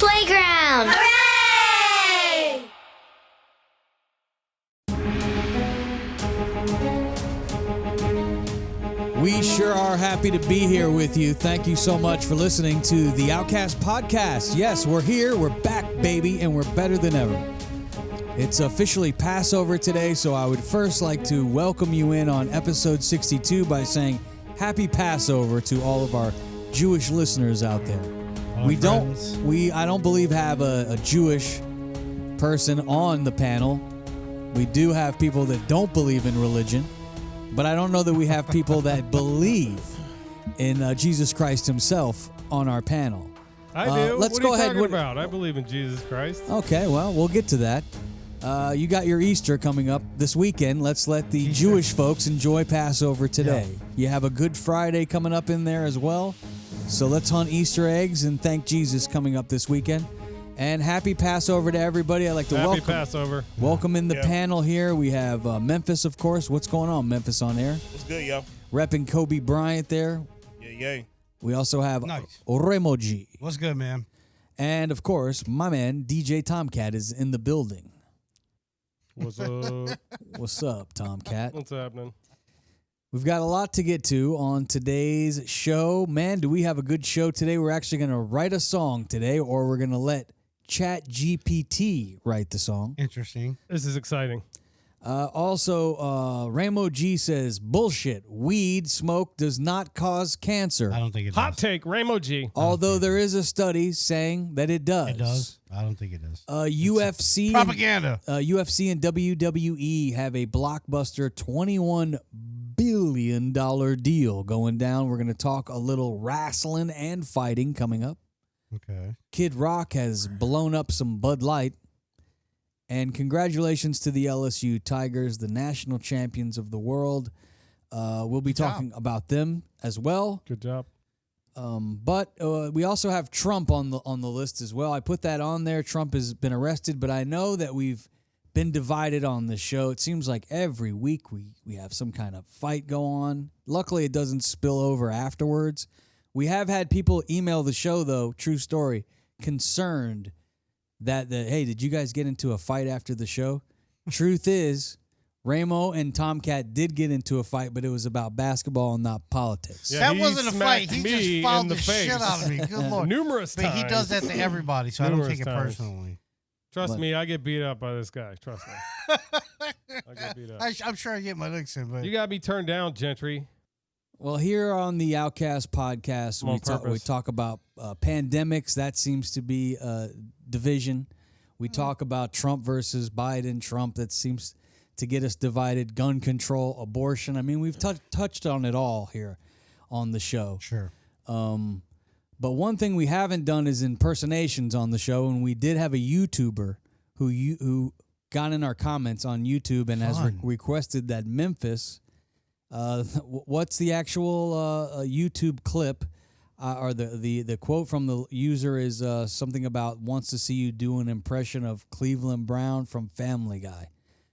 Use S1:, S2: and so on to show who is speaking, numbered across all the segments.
S1: playground. Hooray!
S2: We sure are happy to be here with you. Thank you so much for listening to the Outcast podcast. Yes, we're here. We're back, baby, and we're better than ever. It's officially Passover today, so I would first like to welcome you in on episode 62 by saying Happy Passover to all of our Jewish listeners out there. I don't believe have a Jewish person on the panel. We do have people that don't believe in religion. But I don't know that we have people that believe in Jesus Christ himself on our panel.
S3: I do.
S2: Let's
S3: what
S2: go
S3: are you
S2: ahead.
S3: talking about? I believe in Jesus Christ.
S2: Okay, well, we'll get to that. You got your Easter coming up this weekend. Let's let the Jewish folks enjoy Passover today. Yeah. You have a Good Friday coming up in there as well. So let's hunt Easter eggs and thank Jesus coming up this weekend. And happy Passover to everybody. I'd like to welcome in the panel here. We have Memphis, of course. What's going on, Memphis, on air?
S4: What's good, yo?
S2: Repping Kobe Bryant there.
S4: Yeah.
S2: We also have Oremoji.
S5: What's good, man?
S2: And, of course, my man, DJ Tomcat, is in the building.
S3: What's up?
S2: What's up, Tomcat?
S3: What's happening?
S2: We've got a lot to get to on today's show. Man, do we have a good show today. We're actually going to write a song today, or we're going to let Chat GPT write the song.
S5: Interesting.
S3: This is exciting.
S2: Also, Ramo G says, bullshit. Weed smoke does not cause cancer.
S5: I don't think it does.
S3: Hot take, Ramo G.
S2: Although there is a study saying that it does.
S5: It does? I don't think it does.
S2: UFC
S5: propaganda.
S2: UFC and WWE have a blockbuster $21 billion deal going down. We're going to talk a little wrestling and fighting coming up.
S5: Okay.
S2: Kid Rock has blown up some Bud Light. And congratulations to the LSU Tigers, the national champions of the world. We'll be talking about them as well.
S3: Good job.
S2: But we also have Trump on the list as well. I put that on there. Trump has been arrested, but I know that we've been divided on the show. It seems like every week we have some kind of fight go on. Luckily, it doesn't spill over afterwards. We have had people email the show, though, true story, concerned that, hey, did you guys get into a fight after the show? Truth is, Ramo and Tomcat did get into a fight, but it was about basketball and not politics.
S3: Yeah,
S5: that wasn't a fight. He just fouled the shit out of me. Good Lord.
S3: Numerous times.
S5: But he does that to everybody, so I don't take it personally.
S3: Trust me, I get beat up by this guy. Trust me. I get beat up.
S5: I'm sure I get my licks in, but
S3: you got me turned down, Gentry.
S2: Well, here on the Outcast podcast, we talk about pandemics. That seems to be a division. We talk about Trump versus Biden. Trump, that seems to get us divided. Gun control, abortion. I mean, we've touched on it all here on the show.
S5: Sure.
S2: But one thing we haven't done is impersonations on the show, and we did have a YouTuber who got in our comments on YouTube and has requested that Memphis. What's the actual YouTube clip? Or the quote from the user is something about wants to see you do an impression of Cleveland Brown from Family Guy.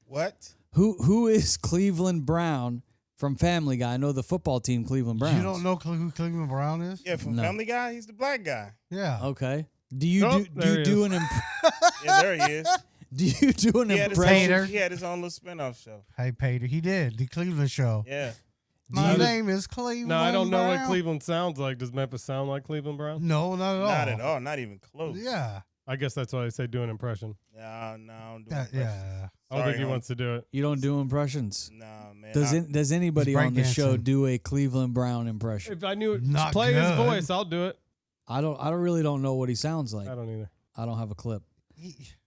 S4: What?
S2: Who is Cleveland Brown from Family Guy? I know the football team Cleveland Browns.
S5: You don't know who Cleveland Brown is?
S4: Yeah, from Family Guy. He's the black guy.
S5: Yeah.
S2: Okay. Do you do an
S4: Yeah, there he is.
S2: Do you do an impression?
S4: He had his own little spinoff show.
S5: Hey, Pater. He did. The Cleveland show.
S4: Yeah.
S5: My name is Cleveland
S3: No, I don't know
S5: Brown.
S3: what Cleveland sounds like. Does Memphis sound like Cleveland Brown?
S5: No, not at all.
S4: Not at all. Not even close.
S5: Yeah.
S3: I guess that's why they say do an impression.
S4: No, I don't do
S5: Yeah.
S4: impressions.
S3: I don't think he wants to do it.
S2: You don't do impressions?
S4: Nah, man.
S2: Does anybody on the show
S5: breakdancing.
S2: do a Cleveland Brown impression?
S3: If I knew it,
S5: Not
S3: play his
S5: good.
S3: voice, I'll do it.
S2: I really don't know what he sounds like.
S3: I don't either.
S2: I don't have a clip.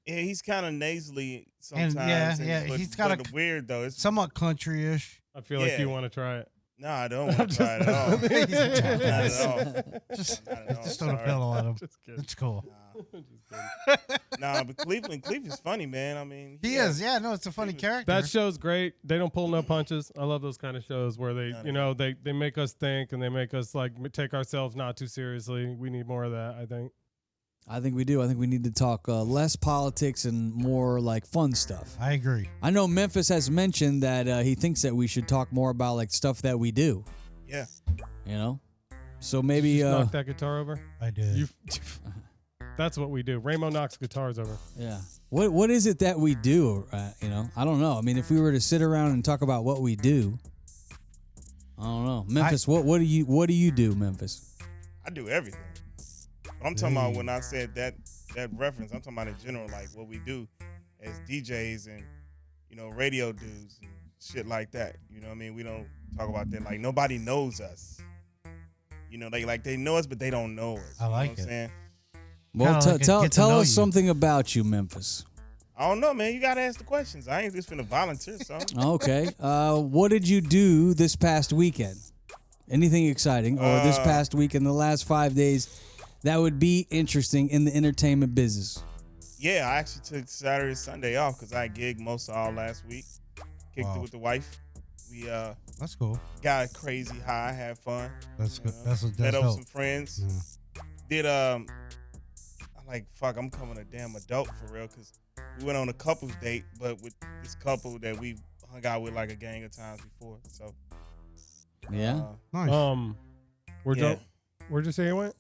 S4: Yeah, he's kind of nasally sometimes.
S5: And he's got
S4: a weird though. It's
S5: somewhat country-ish.
S3: I feel like you want to try it.
S4: No, I don't want to try it at all. Not at all.
S5: Just
S4: Not at all.
S5: throw a pillow at him.
S3: Just kidding.
S5: It's cool.
S4: Nah, but Cleveland's funny, man. I mean,
S5: He is. Yeah, no, it's a funny character.
S3: That show's great. They don't pull no punches. I love those kind of shows where they, they make us think and they make us like take ourselves not too seriously. We need more of that, I think.
S2: I think we do. I think we need to talk less politics and more like fun stuff.
S5: I agree.
S2: I know Memphis has mentioned that he thinks that we should talk more about like stuff that we do.
S4: Yeah.
S2: You know? So maybe
S3: Just knock that guitar over.
S5: I did.
S3: That's what we do. Ramo knocks guitars over.
S2: Yeah. What is it that we do? I don't know. I mean, if we were to sit around and talk about what we do, I don't know. Memphis, what do you do, Memphis?
S4: I do everything. I'm talking about when I said that reference, I'm talking about in general, like what we do as DJs and, radio dudes and shit like that. You know what I mean? We don't talk about that. Like, nobody knows us. They know us, but they don't know us.
S5: I like
S4: what I'm saying?
S2: Well, tell us something about you, Memphis.
S4: I don't know, man. You got to ask the questions. I ain't just finna volunteer something.
S2: Okay. What did you do this past weekend? Anything exciting? Or this past week in the last 5 days that would be interesting in the entertainment business?
S4: Yeah, I actually took Saturday, Sunday off because I gigged most of all last week. Kicked it with the wife. We
S5: that's cool.
S4: Got crazy high, had fun.
S5: That's good. That's
S4: met up with
S5: dope.
S4: some friends.
S5: Yeah.
S4: Did I'm coming a damn adult for real because we went on a couple's date, but with this couple that we hung out with like a gang of times before. So
S2: yeah,
S5: nice.
S3: Where'd you say you went?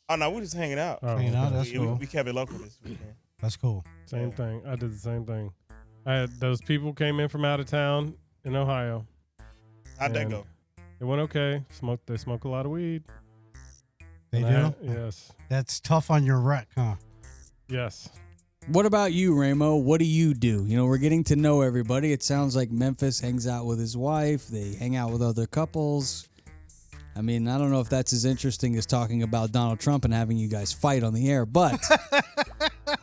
S4: Oh no, we're just hanging out.
S5: Hanging out. That's cool.
S4: We kept it local this weekend.
S5: That's cool.
S3: Same thing. I did the same thing. I had those people came in from out of town in Ohio.
S4: How'd that go?
S3: It went okay. They smoke a lot of weed.
S5: They do?
S3: Yes.
S5: That's tough on your rec, huh?
S3: Yes.
S2: What about you, Ramo? What do you do? We're getting to know everybody. It sounds like Memphis hangs out with his wife. They hang out with other couples. I mean, I don't know if that's as interesting as talking about Donald Trump and having you guys fight on the air, but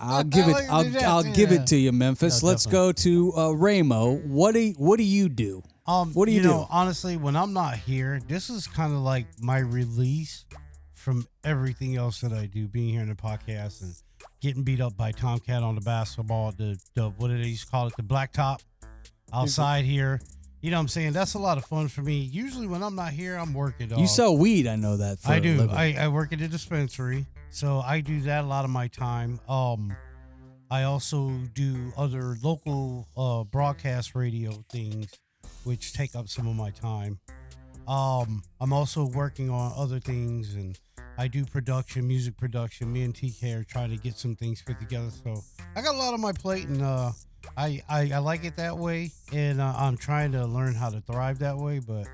S2: I'll give it. I'll give it to you, Memphis.
S5: No,
S2: Let's go to Ramo. What do you do? What do you do?
S5: Honestly, when I'm not here, this is kind of like my release from everything else that I do, being here in the podcast and getting beat up by Tomcat on the basketball, the what do they used to call it, the blacktop outside here. You know what I'm saying? That's a lot of fun for me. Usually when I'm not here, I'm working.
S2: You sell weed, I know that.
S5: I do. I work at a dispensary, so I do that a lot of my time. I also do other local broadcast radio things, which take up some of my time. I'm also working on other things, and I do production, music production. Me and TK are trying to get some things put together. So I got a lot on my plate, and I like it that way, and I'm trying to learn how to thrive that way. But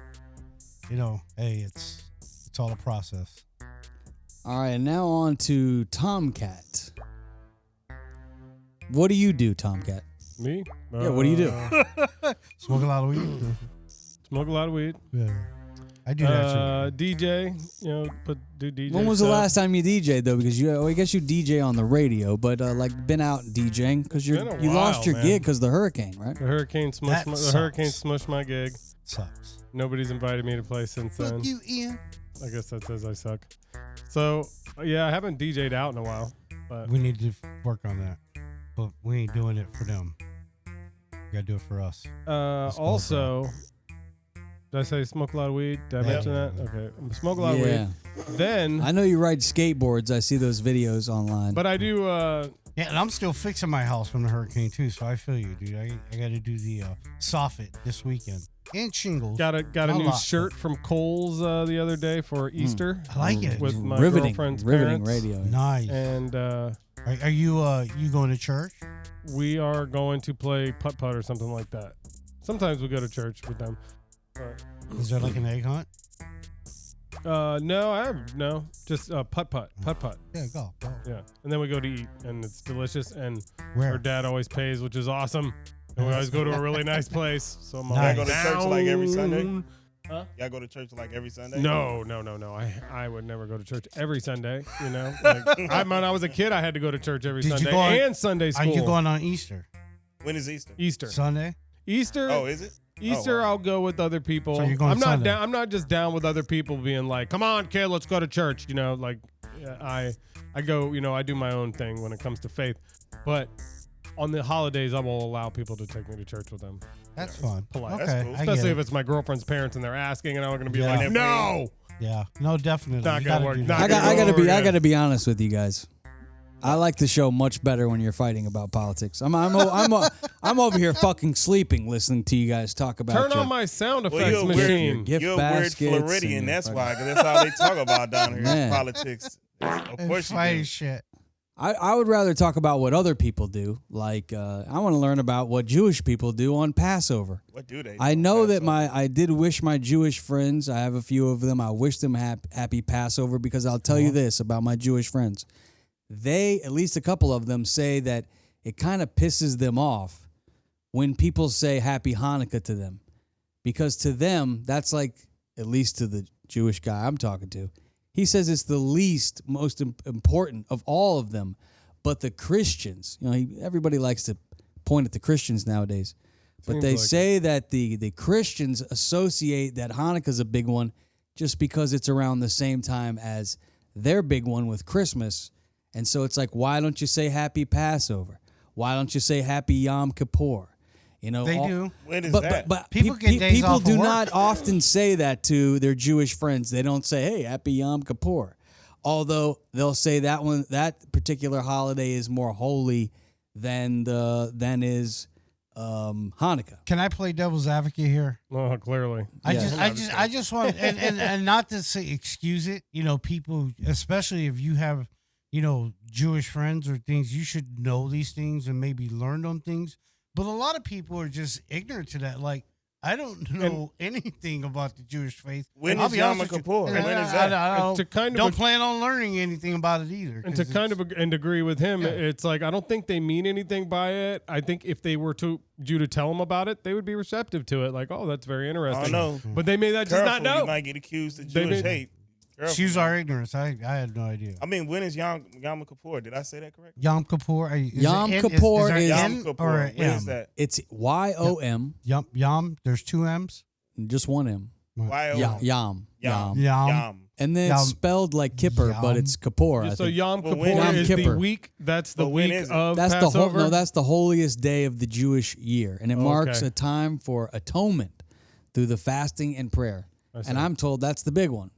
S5: hey, it's all a process.
S2: All right, now on to Tomcat. What do you do, Tomcat?
S3: Me?
S2: Yeah, what do you do?
S5: Smoke a lot of weed.
S3: Smoke a lot of weed.
S5: Yeah, I do that too.
S3: DJ, do DJ.
S2: When was the last time you DJ'd though? Because I guess you DJ on the radio, but been out DJing because you lost your gig because of the hurricane, right?
S3: The hurricane smushed my gig.
S5: Sucks.
S3: Nobody's invited me to play since then.
S5: Fuck you, Ian.
S3: I guess that says I suck. So yeah, I haven't DJ'd out in a while. But
S5: We need to work on that, but we ain't doing it for them. We gotta do it for us.
S3: Also, did I say smoke a lot of weed? Did I mention that? Okay, smoke a lot of weed. Then
S2: I know you ride skateboards. I see those videos online.
S3: But I do.
S5: Yeah, and I'm still fixing my house from the hurricane too, so I feel you, dude. I got to do the soffit this weekend and shingles.
S3: Got a new shirt from Kohl's the other day for Easter.
S5: I like it.
S3: With my
S2: riveting
S3: girlfriend's
S2: riveting
S3: parents.
S2: radio.
S5: Nice.
S3: And
S5: are you going to church?
S3: We are going to play putt-putt or something like that. Sometimes we go to church with them. But,
S5: Is there like an egg hunt?
S3: No, just putt-putt.
S5: Yeah, go.
S3: Yeah, and then we go to eat, and it's delicious, and
S5: Where?
S3: our dad always pays, which is awesome. And we always go to a really nice place. So I'm
S5: Nice.
S3: like,
S4: Y'all go to church like every Sunday?
S3: Huh?
S4: Y'all go to church like every Sunday?
S3: No. I would never go to church every Sunday. When I was a kid, I had to go to church every Sunday and Sunday school.
S5: Are you going on Easter?
S4: When is Easter?
S3: Easter.
S5: Sunday?
S3: Easter.
S4: Oh, is it?
S3: Easter, I'll go with other people.
S5: So you're going
S3: I'm not
S5: Sunday.
S3: down. I'm not just down with other people being like, "Come on, kid, let's go to church." I go. I do my own thing when it comes to faith. But on the holidays, I will allow people to take me to church with them.
S5: That's fun.
S3: Polite.
S5: Okay,
S4: That's cool.
S3: Especially if it's my girlfriend's parents and they're asking, and I'm going to be
S5: Yeah.
S3: like, "No."
S5: Yeah. No, definitely.
S3: Not
S5: You
S3: gonna
S5: gotta
S3: work.
S5: do
S3: Not
S5: that.
S2: I gotta be honest with you guys. I like the show much better when you're fighting about politics. I'm over here fucking sleeping listening to you guys talk about.
S3: Turn
S2: your,
S3: on my sound
S4: Well,
S3: effects
S4: you're a weird-
S3: machine.
S2: gift
S4: You're a weird
S2: baskets
S4: Floridian,
S2: and
S4: that's
S2: fucking-
S4: why, because that's all they talk about down here
S2: Man.
S4: is politics. Of
S5: And
S4: course you
S5: fighting
S4: do.
S5: shit.
S2: I would rather talk about what other people do. Like, I want to learn about what Jewish people do on Passover.
S4: What do they do
S2: I
S4: on
S2: know that
S4: Passover?
S2: I did wish my Jewish friends, I have a few of them, I wish them happy Passover, because I'll tell you this about my Jewish friends. They, at least a couple of them, say that it kind of pisses them off when people say happy Hanukkah to them. Because to them, that's like, at least to the Jewish guy I'm talking to, he says it's the least, most important of all of them. But the Christians, everybody likes to point at the Christians nowadays. But
S3: Seems
S2: they
S3: like
S2: say that the Christians associate that Hanukkah's a big one just because it's around the same time as their big one with Christmas. And so it's like, why don't you say happy Passover? Why don't you say happy Yom Kippur?
S5: They do.
S4: When is
S2: But
S4: that?
S5: People get days
S2: people
S5: off
S2: do
S5: of work.
S2: not often say that to their Jewish friends. They don't say, "Hey, happy Yom Kippur," although they'll say that particular holiday is more holy than is Hanukkah.
S5: Can I play devil's advocate here?
S3: Oh, clearly.
S5: I just want and not to say excuse it. People, especially if you have Jewish friends or things, you should know these things and maybe learn on things. But a lot of people are just ignorant to that. Like, I don't know anything about the Jewish faith.
S4: When
S5: I'll
S4: is
S5: be
S4: Yom
S5: honest with you.
S4: Kippur?
S5: And
S4: When is that?
S5: I
S3: And to kind of
S5: don't plan on learning anything about it either.
S3: And to kind of and agree with him,
S5: Yeah.
S3: it's like I don't think they mean anything by it. I think if they were to you to tell them about it, they would be receptive to it. Like, oh, that's very interesting.
S4: I don't know.
S3: But they may not just
S4: Careful,
S3: not know.
S4: you might get accused of
S3: They
S4: Jewish
S3: may-
S4: hate. Careful.
S5: excuse our ignorance. I had no idea.
S4: I mean, when is Yom Kippur? Did I say that correctly?
S5: Yom Kippur.
S2: Yom Kippur
S5: there
S2: is-
S5: an
S4: Yom
S5: N
S4: Kippur.
S5: or a
S4: When is
S5: M?
S4: that?
S2: It's YOM,
S5: Yom. There's two M's.
S2: just one M.
S4: Y-O-M.
S2: Yam.
S5: Yom.
S2: And then
S5: Yom.
S2: it's spelled like Kippur, but
S5: Yom.
S2: it's Kippur. I
S3: So
S2: think.
S3: Yom
S4: But
S3: Kippur
S4: when
S3: is
S2: is
S3: the
S2: Kippur?
S3: week. That's the
S4: But when
S3: week
S4: is it?
S3: of
S2: That's
S3: Passover.
S2: that's the holiest day of the Jewish year, and it marks
S3: Okay.
S2: a time for atonement through the fasting and prayer.
S3: I see.
S2: And I'm told that's the big one.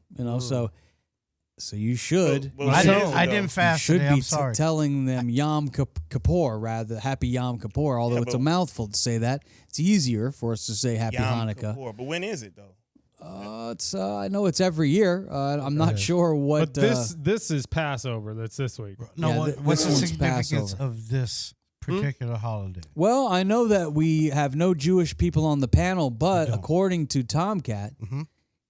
S2: So you should.
S4: Well,
S5: I
S4: when
S5: didn't.
S4: is it,
S5: I
S4: though?
S5: didn't
S2: You
S5: fast
S2: should
S5: today.
S2: be
S5: I'm sorry.
S2: telling them Yom Kippur rather happy Yom Kippur. Although
S4: Yeah,
S2: it's a
S4: but-
S2: mouthful to say that, it's easier for us to say happy
S4: Yom
S2: Hanukkah.
S4: Kippur. But when is it though?
S2: It's I know it's every year. I'm not sure what.
S3: But this is Passover. That's this week.
S5: No,
S2: Yeah,
S5: what's the
S2: this one's
S5: significance
S2: Passover.
S5: of this particular holiday?
S2: Well, I know that we have no Jewish people on the panel, but according to Tomcat,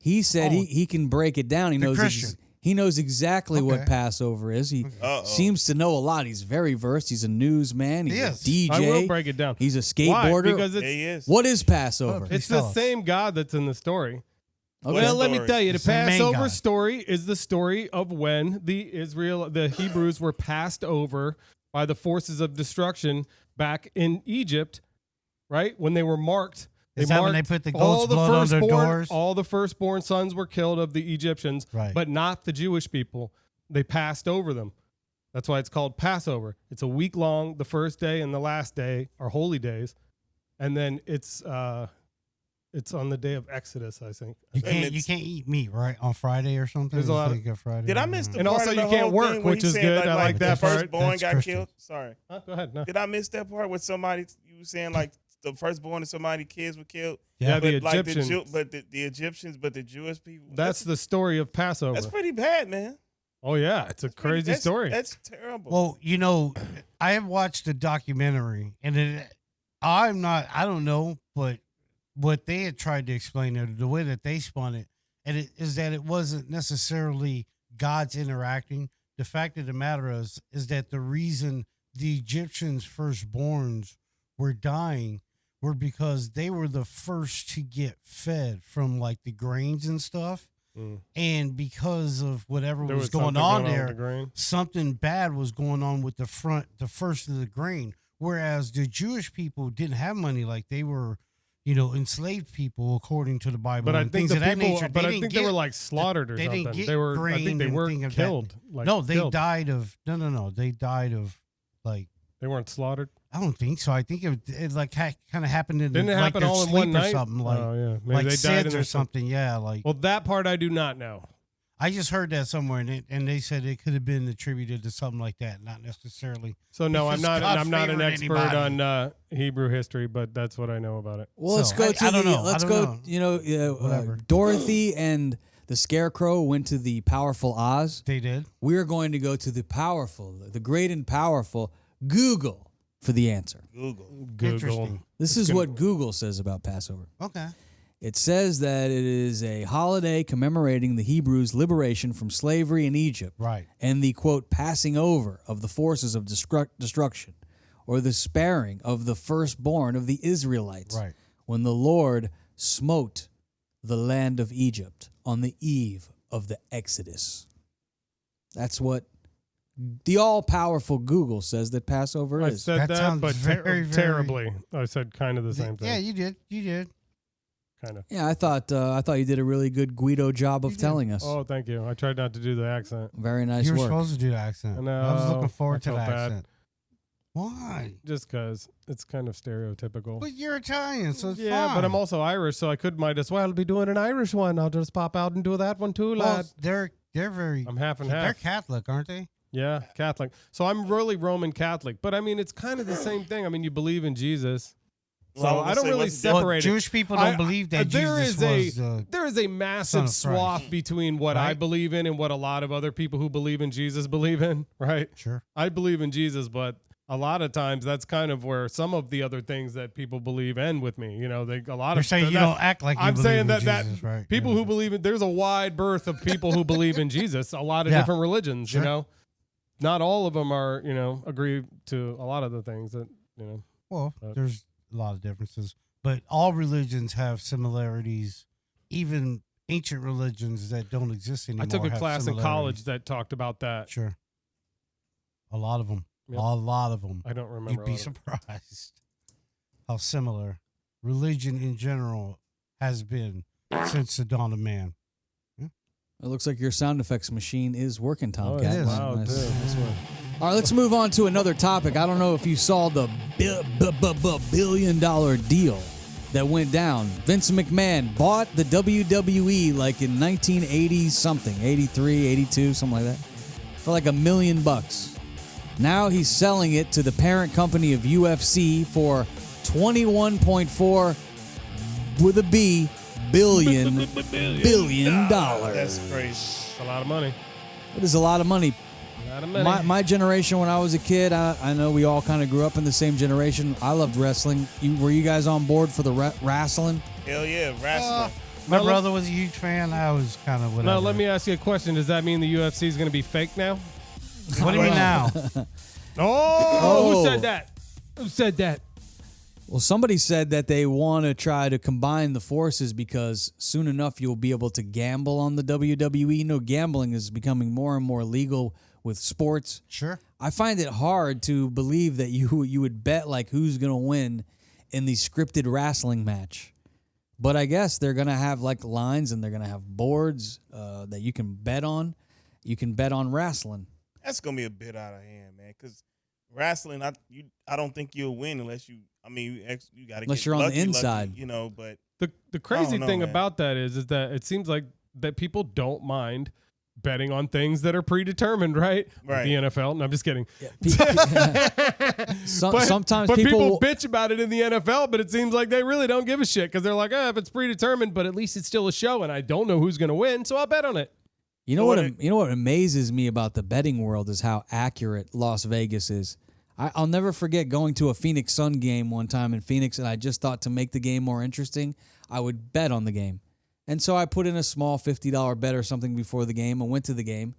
S2: he said he can break it down. He
S5: The
S2: knows
S5: Christian.
S2: he knows exactly what
S5: Okay.
S2: Passover is. He
S4: Uh-oh.
S2: seems to know a lot. He's very versed. He's a newsman. He's
S5: He
S2: a
S5: is.
S2: DJ.
S3: I will break it down.
S2: He's a
S3: Why?
S2: skateboarder.
S3: Because
S4: Yeah,
S3: it's
S4: he is.
S2: What is Passover?
S5: Please
S3: it's
S5: tell
S3: the
S5: us.
S3: same God that's in the story.
S2: Okay.
S3: Well, let me
S4: story?
S3: tell you, the
S5: The same main
S3: Passover
S5: God.
S3: story is the story of when the Hebrews were passed over by the forces of destruction back in Egypt, right? When they were marked.
S5: Is that when they
S3: marked
S5: put the
S3: all
S5: goat's blood on their
S3: firstborn-
S5: doors?
S3: All the firstborn sons were killed of the Egyptians,
S5: Right.
S3: but not the Jewish people. They passed over them. That's why it's called Passover. It's a week long. The first day and the last day are holy days, and then it's on the day of Exodus, I think.
S5: You
S4: And
S5: can't eat meat right on Friday or something.
S3: There's a lot of-
S5: It's like Friday.
S4: Did I miss the
S3: And
S4: part
S3: also
S4: of
S3: you
S4: the
S3: can't
S4: whole
S3: work,
S4: thing where
S3: which
S4: he
S3: is
S4: said,
S3: good. I like
S4: the
S3: that part.
S4: firstborn
S5: That's
S4: got
S5: Christian.
S4: killed? Sorry.
S3: Huh? Go ahead. No.
S4: Did I miss that part where somebody you were saying like the firstborn of somebody's kids were killed?
S3: Yeah, the
S4: But like
S3: Egyptians.
S4: the Egyptians, but the Jewish people.
S3: That's the story of Passover.
S4: that's pretty bad, man.
S3: Oh yeah, it's a crazy
S4: That's-
S3: story.
S4: That's terrible.
S5: Well, I have watched a documentary, and I don't know, but what they had tried to explain it, the way that they spun it, and it is that it wasn't necessarily God's interacting. The fact of the matter is that the reason the Egyptians' firstborns were dying were because they were the first to get fed from like the grains and stuff.
S3: Mm.
S5: And because of whatever
S3: There
S5: was going
S3: something
S5: on
S3: with
S5: there,
S3: the grain.
S5: something bad was going on with the first of the grain. Whereas the Jewish people didn't have money, like they were, enslaved people according to the Bible.
S3: But I
S5: and
S3: think
S5: things
S3: the
S5: of that
S3: people.
S5: nature.
S3: But I
S5: didn't
S3: think
S5: get,
S3: they were like slaughtered or
S5: they
S3: something.
S5: didn't get
S3: They were. I
S5: grain
S3: think they
S5: and
S3: were
S5: thing of that.
S3: killed. Like,
S5: no, they
S3: killed.
S5: died of no. They died of like
S3: They weren't slaughtered.
S5: I don't think so. I think it like kind of happened in
S3: Didn't it
S5: like
S3: happen
S5: their
S3: all in
S5: sleep
S3: one
S5: or
S3: night?
S5: something like
S3: Oh yeah, maybe
S5: like
S3: they died in
S5: SIDS
S3: their
S5: or something. Yeah, like
S3: Well, that part I do not know.
S5: I just heard that somewhere, and they said it could have been attributed to something like that, not necessarally.
S3: So no, I'm
S5: Because
S3: not.
S5: God
S3: I'm not an
S5: favored
S3: expert
S5: anybody.
S3: on Hebrew history, but that's what I know about it.
S2: Well, let's
S5: So,
S2: go
S5: I
S2: to
S5: don't
S2: the.
S5: know.
S2: Let's
S5: I
S2: go.
S5: don't know. Whatever.
S2: Dorothy and The Scarecrow went to the powerful Oz.
S5: They did.
S2: We're going to go to the powerful, the great and powerful Google for the answer.
S4: Google.
S5: Interesting.
S2: This is what Google says about Passover.
S5: Okay.
S2: It says that it is a holiday commemorating the Hebrews' liberation from slavery in Egypt.
S5: Right.
S2: And the, quote, passing over of the forces of destruction, or the sparing of the firstborn of the Israelites.
S5: Right.
S2: When the Lord smote the land of Egypt on the eve of the Exodus. That's what the all-powerful Google says that Passover
S3: I
S2: is.
S3: said
S5: That
S3: that,
S5: sounds
S3: but
S5: very, very-
S3: terribly. I said kind of the same thing.
S5: Yeah, you did. You did.
S3: Kind of.
S2: Yeah, I thought you did a really good Guido job of telling us.
S3: Oh, thank you. I tried not to do the accent.
S2: Very nice
S5: You were
S2: work.
S5: supposed to do the accent.
S3: I know.
S5: I was looking forward
S3: I
S5: to the
S3: felt bad.
S5: accent. Why?
S3: Just because it's kind of stereotypical.
S5: But you're Italian, so it's
S3: Yeah,
S5: fine.
S3: but I'm also Irish, so I might as well be doing an Irish one. I'll just pop out and do that one too,
S5: Well,
S3: lad.
S5: they're very.
S3: I'm half and
S5: They're
S3: half.
S5: Catholic, aren't they?
S3: Yeah, Catholic. So I'm really Roman Catholic, but I mean, it's kind of the same thing. I mean, you believe in Jesus. So
S4: Well,
S3: I don't
S4: say,
S3: really
S4: what's the difference?
S3: separate it.
S5: Jewish people don't believe that
S3: there
S5: Jesus
S3: is
S5: was.
S3: there is a
S5: Son
S3: massive
S5: of Christ.
S3: swath between what I
S5: Right?
S3: believe in and what a lot of other people who believe in Jesus believe in, right?
S5: Sure.
S3: I believe in Jesus, but a lot of times that's kind of where some of the other things that people believe end with me. You know, a lot
S5: You're
S3: of
S5: saying you
S3: that-
S5: don't act like you
S3: I'm
S5: believe
S3: saying
S5: in
S3: that
S5: Jesus, right?
S3: people
S5: Yeah.
S3: who believe in there's a wide berth of people who believe in Jesus, a lot of
S5: Yeah.
S3: different religions,
S5: Sure.
S3: you know. Not all of them are, agree to a lot of the things that,
S5: Well,
S3: But-
S5: there's a lot of differences, but all religions have similarities. Even ancient religions that don't exist anymore.
S3: I took a
S5: have
S3: class in
S5: similarities.
S3: college that talked about that.
S5: Sure. A lot of them.
S3: Yep.
S5: A lot of them.
S3: I don't remember.
S5: You'd be
S3: all of them.
S5: surprised how similar religion in general has been since the dawn of man.
S2: It looks like your sound effects machine is working, Tomcat.
S5: it is.
S3: Wow,
S2: Nice.
S3: dude.
S2: Nice work. All right, let's move on to another topic. I don't know if you saw the billion-dollar deal that went down. Vince McMahon bought the WWE like in 1980-something, 83, 82, something like that, for like $1 million. Now he's selling it to the parent company of UFC for 21.4 with a B billion dollars.
S4: That's crazy.
S3: It's a lot of money.
S2: It is a lot of money.
S3: A lot of money.
S2: My generation, when I was a kid, I know we all kind of grew up in the same generation. I loved wrestling. Were you guys on board for the wrestling?
S4: Hell yeah, wrestling.
S5: My
S3: Now,
S5: brother was a huge fan. I was kind of whatever.
S3: Now, let me ask you a question. Does that mean the UFC is going to be fake now?
S5: What do you mean now?
S3: Oh, who said that? Who said that?
S2: Well, somebody said that they want to try to combine the forces because soon enough you'll be able to gamble on the WWE. You know, gambling is becoming more and more legal with sports.
S5: Sure.
S2: I find it hard to believe that you would bet like who's going to win in the scripted wrestling match. But I guess they're going to have like lines and they're going to have boards that you can bet on. You can bet on wrestling.
S4: That's gonna be a bit out of hand, man. Because wrestling, I don't think you'll win unless you. I mean, you got to
S2: Unless
S4: get
S2: you're on the
S4: lucky,
S2: inside.
S4: you know. But
S3: The crazy
S4: don't know,
S3: thing
S4: man.
S3: about that is that it seems like that people don't mind betting on things that are predetermined, right?
S4: Right.
S3: The NFL. No, I'm just kidding.
S2: Sometimes
S3: but
S2: people
S3: bitch about it in the NFL, but it seems like they really don't give a shit because they're like, if it's predetermined, but at least it's still a show, and I don't know who's going to win, so I'll bet on it.
S2: You know
S4: Well,
S2: what? You know what amazes me about the betting world is how accurate Las Vegas is. I'll never forget going to a Phoenix Sun game one time in Phoenix, and I just thought to make the game more interesting, I would bet on the game. And so I put in a small $50 bet or something before the game and went to the game.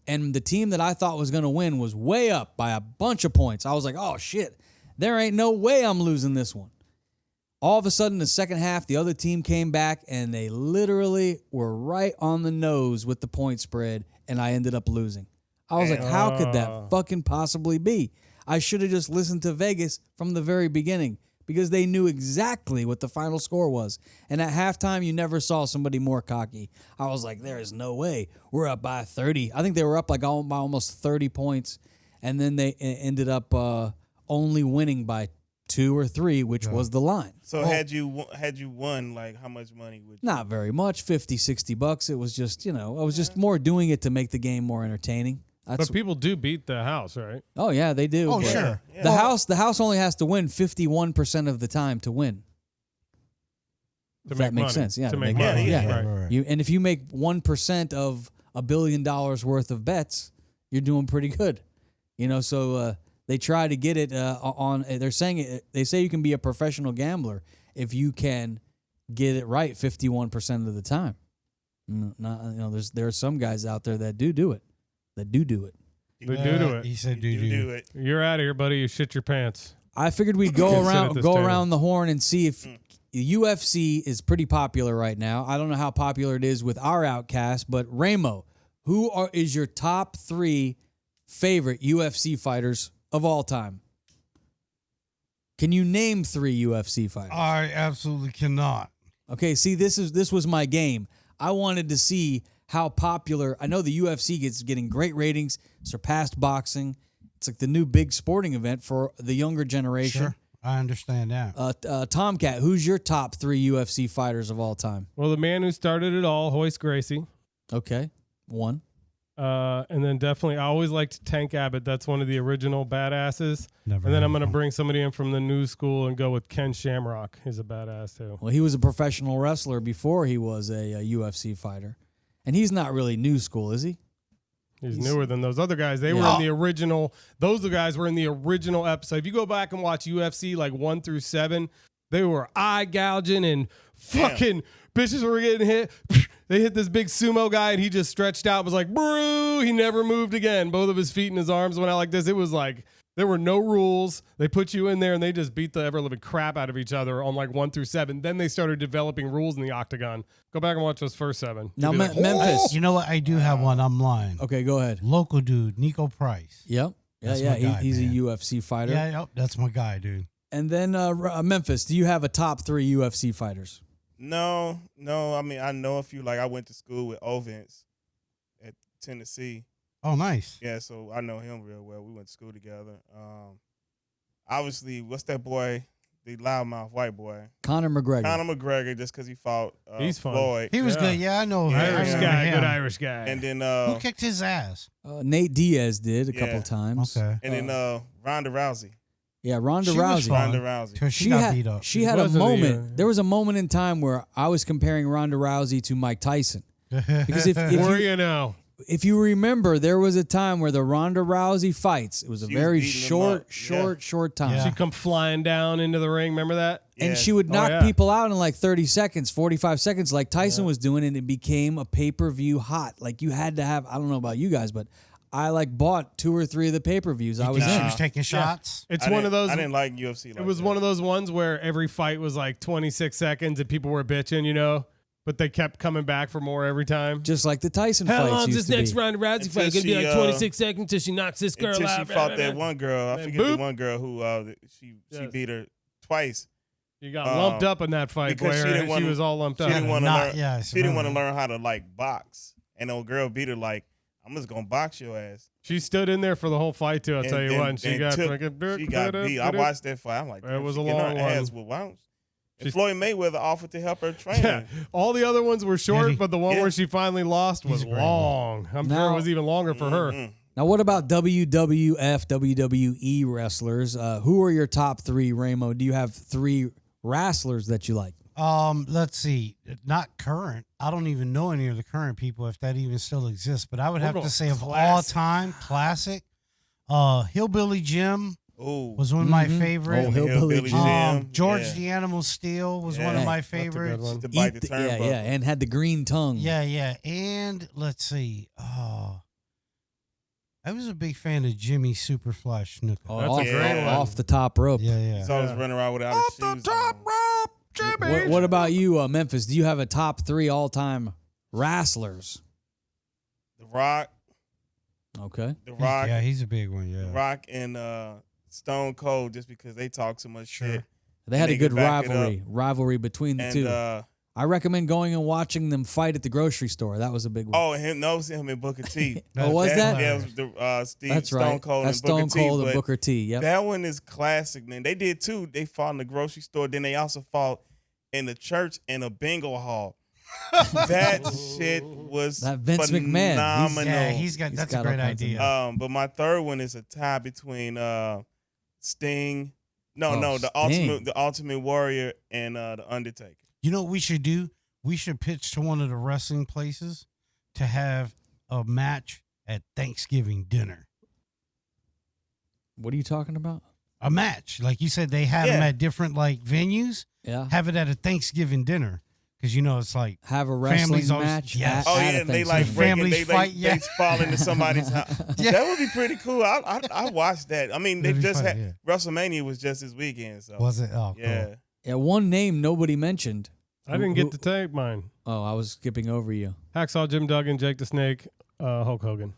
S2: And the team that I thought was going to win was way up by a bunch of points. I was like, oh, shit, there ain't no way I'm losing this one. All of a sudden, the second half, the other team came back, and they literally were right on the nose with the point spread, and I ended up losing. I was like, how could that fucking possibly be? I should have just listened to Vegas from the very beginning because they knew exactly what the final score was. And at halftime, you never saw somebody more cocky. I was like, there is no way. We're up by 30. I think they were up like by almost 30 points, and then they ended up only winning by 2 or 3, which was the line.
S4: so had you won, like how much money would you?
S2: Not very much, $50-$60. It was just, I was just more doing it to make the game more entertaining. That's
S3: But people do beat the house, right?
S2: oh yeah, they do.
S5: Oh,
S2: but
S5: sure.
S4: Yeah.
S2: The house only has to win 51% of the time to win. If that makes sense. Yeah,
S3: To make
S4: money.
S3: money.
S4: Yeah,
S3: Right.
S2: And if you make 1% of $1 billion worth of bets, you're doing pretty good. So they try to get it on. They're saying they say you can be a professional gambler if you can get it right 51% of the time. There are some guys out there that do it.
S3: They do it.
S5: He said,
S4: do it.
S3: You're out of here, buddy. You shit your pants.
S2: I figured we'd go
S3: Sit at
S2: around
S3: this table.
S2: the horn and see if UFC is pretty popular right now. I don't know how popular it is with our Outcast, but Ramo, is your top 3 favorite UFC fighters of all time? Can you name 3 UFC fighters?
S5: I absolutely cannot.
S2: Okay, see, this was my game. I wanted to see how popular. I know the UFC getting great ratings, surpassed boxing. It's like the new big sporting event for the younger generation.
S5: Sure, I understand that.
S2: Tomcat, who's your top 3 UFC fighters of all time?
S3: Well, the man who started it all, Hoist Gracie.
S2: Okay, 1.
S3: And then definitely, I always liked Tank Abbott. That's one of the original badasses.
S5: Never
S3: And then
S5: heard
S3: I'm going to
S5: of him.
S3: bring somebody in from the new school and go with Ken Shamrock. He's a badass too.
S2: Well, he was a professional wrestler before he was a UFC fighter. And he's not really new school, is he?
S3: He's newer than those other guys. They were in the original. Those guys were in the original episode. If you go back and watch UFC like 1 through 7, they were eye gouging and fucking bitches were getting hit. They hit this big sumo guy and he just stretched out. Was like, brew. He never moved again. Both of his feet and his arms went out like this. It was like there were no rules. They put you in there and they just beat the ever living crap out of each other on like 1 through 7. Then they started developing rules in the octagon. Go back and watch those first 7.
S2: Now,
S3: You'll be like,
S2: Memphis.
S5: You know what? I do have one. I'm lying.
S2: Okay, go ahead.
S5: Local dude, Nico Price.
S2: Yep.
S5: That's
S2: Yeah,
S5: my guy,
S2: he's
S5: man.
S2: a UFC fighter.
S5: Yeah, yep, that's my guy, dude.
S2: And then Memphis, do you have a top 3 UFC fighters?
S4: No. I mean, I know a few. Like, I went to school with Ovens at Tennessee.
S5: Oh, nice.
S4: Yeah, so I know him real well. We went to school together. Obviously, what's that boy? The loudmouth white boy.
S2: Conor McGregor.
S4: Conor McGregor, just because he fought
S3: He's fun.
S4: Floyd.
S5: He was
S3: Yeah.
S5: good. Yeah, I know.
S4: Yeah,
S5: I
S3: Irish
S5: remember
S3: guy,
S5: him.
S3: good Irish guy.
S4: And then
S5: Who kicked his ass?
S2: Nate Diaz did a
S4: Yeah.
S2: couple times.
S5: Okay.
S4: Ronda Rousey.
S2: Yeah, Ronda
S5: She was
S2: Rousey.
S5: fun.
S4: Ronda Rousey.
S5: Because she got beat up.
S2: She
S3: She
S2: had a
S3: wasn't
S2: moment. There was a moment in time where I was comparing Ronda Rousey to Mike Tyson. Because if you remember, there was a time where the Ronda Rousey fights, it was a
S4: She was
S2: very
S4: beating them
S2: short,
S4: up.
S2: short time.
S5: Yeah.
S3: She come flying down into the ring. Remember that?
S2: And
S4: Yeah.
S2: she would
S3: Oh,
S2: knock
S3: yeah.
S2: people out in like 30 seconds, 45 seconds, like Tyson was doing, and it became a pay-per-view hot. Like you had to have, I don't know about you guys, but I like bought 2 or 3 of the pay-per-views I was
S5: She
S2: in.
S5: was taking shots.
S3: It's
S4: I
S3: one
S4: didn't-
S3: of those.
S4: I didn't like UFC. Like
S3: It was
S4: that.
S3: one of those ones where every fight was like 26 seconds and people were bitching, but they kept coming back for more every time.
S2: Just like the Tyson
S3: How
S2: fights
S3: long's
S2: used
S3: this
S2: to
S3: next
S2: be.
S3: Ronda Rousey
S4: Until
S3: fight? Gonna be
S4: she,
S3: like 26 seconds till she knocks this girl
S4: Until she
S3: out.
S4: fought that one girl. I
S3: And
S4: forget
S3: boop.
S4: the one girl who she
S3: Yes.
S4: beat her twice.
S3: You got lumped up in that fight,
S4: because
S3: Blair.
S4: she didn't
S3: She
S4: wanna-
S3: was all lumped
S4: She
S3: up.
S4: didn't want to
S5: Not-
S4: learn.
S5: yeah, I
S4: She didn't want to
S5: remember.
S4: learn how to like box, and old girl beat her like, "I'm just gonna box your ass."
S3: She stood in there for the whole fight too. I'll tell you what. And she got
S4: She got beat. I watched that fight. I'm like,
S3: It was
S4: she
S3: a
S4: getting her
S3: long
S4: ass
S3: one.
S4: whooped. Why don't-
S3: She's-
S4: And Floyd Mayweather offered to help her train.
S3: Yeah, all the other ones were short,
S5: Yeah,
S3: but the one
S4: yeah.
S3: where she finally lost was
S5: He's a great
S3: long. I'm sure
S2: Now-
S3: it was even longer for her.
S4: Mhm.
S2: Now, what about WWF, WWE wrestlers? Who are your top 3, Ramo? Do you have 3 wrestlers that you like?
S5: Let's see. Not current. I don't even know any of the current people if that even still exists. But I would
S3: We're
S5: have to
S3: going
S5: say of all
S3: classic.
S5: time, classic. Hillbilly Jim
S4: Ooh,
S5: was one of my
S2: Mhm.
S5: favorite.
S2: Oh, Hillbilly Jim.
S5: George
S4: yeah.
S5: the Animal Steel was one
S4: Yeah.
S5: of my
S3: That's a good
S5: favorites.
S3: one.
S4: to bite
S2: Eat
S4: the
S2: the-
S4: turnbuckle.
S2: yeah, and had the green tongue.
S5: Yeah. And let's see. I was a big fan of Jimmy Superfly Snuka.
S2: Oh,
S3: That's a
S2: off,
S3: great one.
S2: off the top rope.
S5: Yeah.
S4: He's always running around without his shoes on.
S3: rope, Jimmy.
S2: What about you, Memphis? Do you have a top 3 all-time wrestlers?
S4: The Rock,
S2: Okay.
S4: The Rock,
S5: Yeah, he's a big one.
S4: The
S5: Yeah.
S4: Rock, and Stone Cold, just because they talk so much shit.
S2: They had a
S4: They
S2: good
S4: can back it
S2: rivalry between the
S4: And
S2: two. I recommend going and watching them fight at the grocery store. That was a big one.
S4: him and Booker T.
S2: Oh, was that?
S4: Yeah, it was the Steve
S2: That's
S4: Stone
S2: right.
S4: Cold
S2: That's
S4: and Booker
S2: Stone Cold
S4: T.
S2: and
S4: but
S2: Booker T. Yep.
S4: That one is classic, man. They did too. They fought in the grocery store. Then they also fought in the church in a bingo hall. That shit was
S2: That Vince McMahon.
S4: phenomenal.
S5: Yeah, that's
S2: got
S5: a great
S2: all kinds of
S5: idea.
S4: But my third one is a tie between Sting.
S2: Oh,
S4: No,
S2: Sting.
S4: the Ultimate Warrior and the Undertaker.
S5: You know what we should do? We should pitch to one of the wrestling places to have a match at Thanksgiving dinner.
S2: What are you talking about?
S5: A match. Like you said, they have them at different like venues.
S2: Yeah.
S5: Have it at a Thanksgiving dinner. Because, you know, it's like
S2: Have a wrestling
S5: families always-
S2: match.
S5: Yes.
S4: Oh
S2: at
S4: yeah,
S2: a
S4: they like
S2: Thanksgiving.
S4: breaking,
S5: Families
S4: they
S5: fight, yeah.
S4: they fall into somebody's house.
S5: Yeah.
S4: That would be pretty cool. I watched that. I mean, they
S5: That'd be
S4: just
S5: funny,
S4: had WrestleMania was just this weekend, so
S5: was it? Oh, cool.
S4: yeah.
S2: Yeah, one name nobody mentioned.
S3: I didn't get to take mine.
S2: Oh, I was skipping over you.
S3: Hacksaw Jim Duggan, Jake the Snake, Hulk Hogan.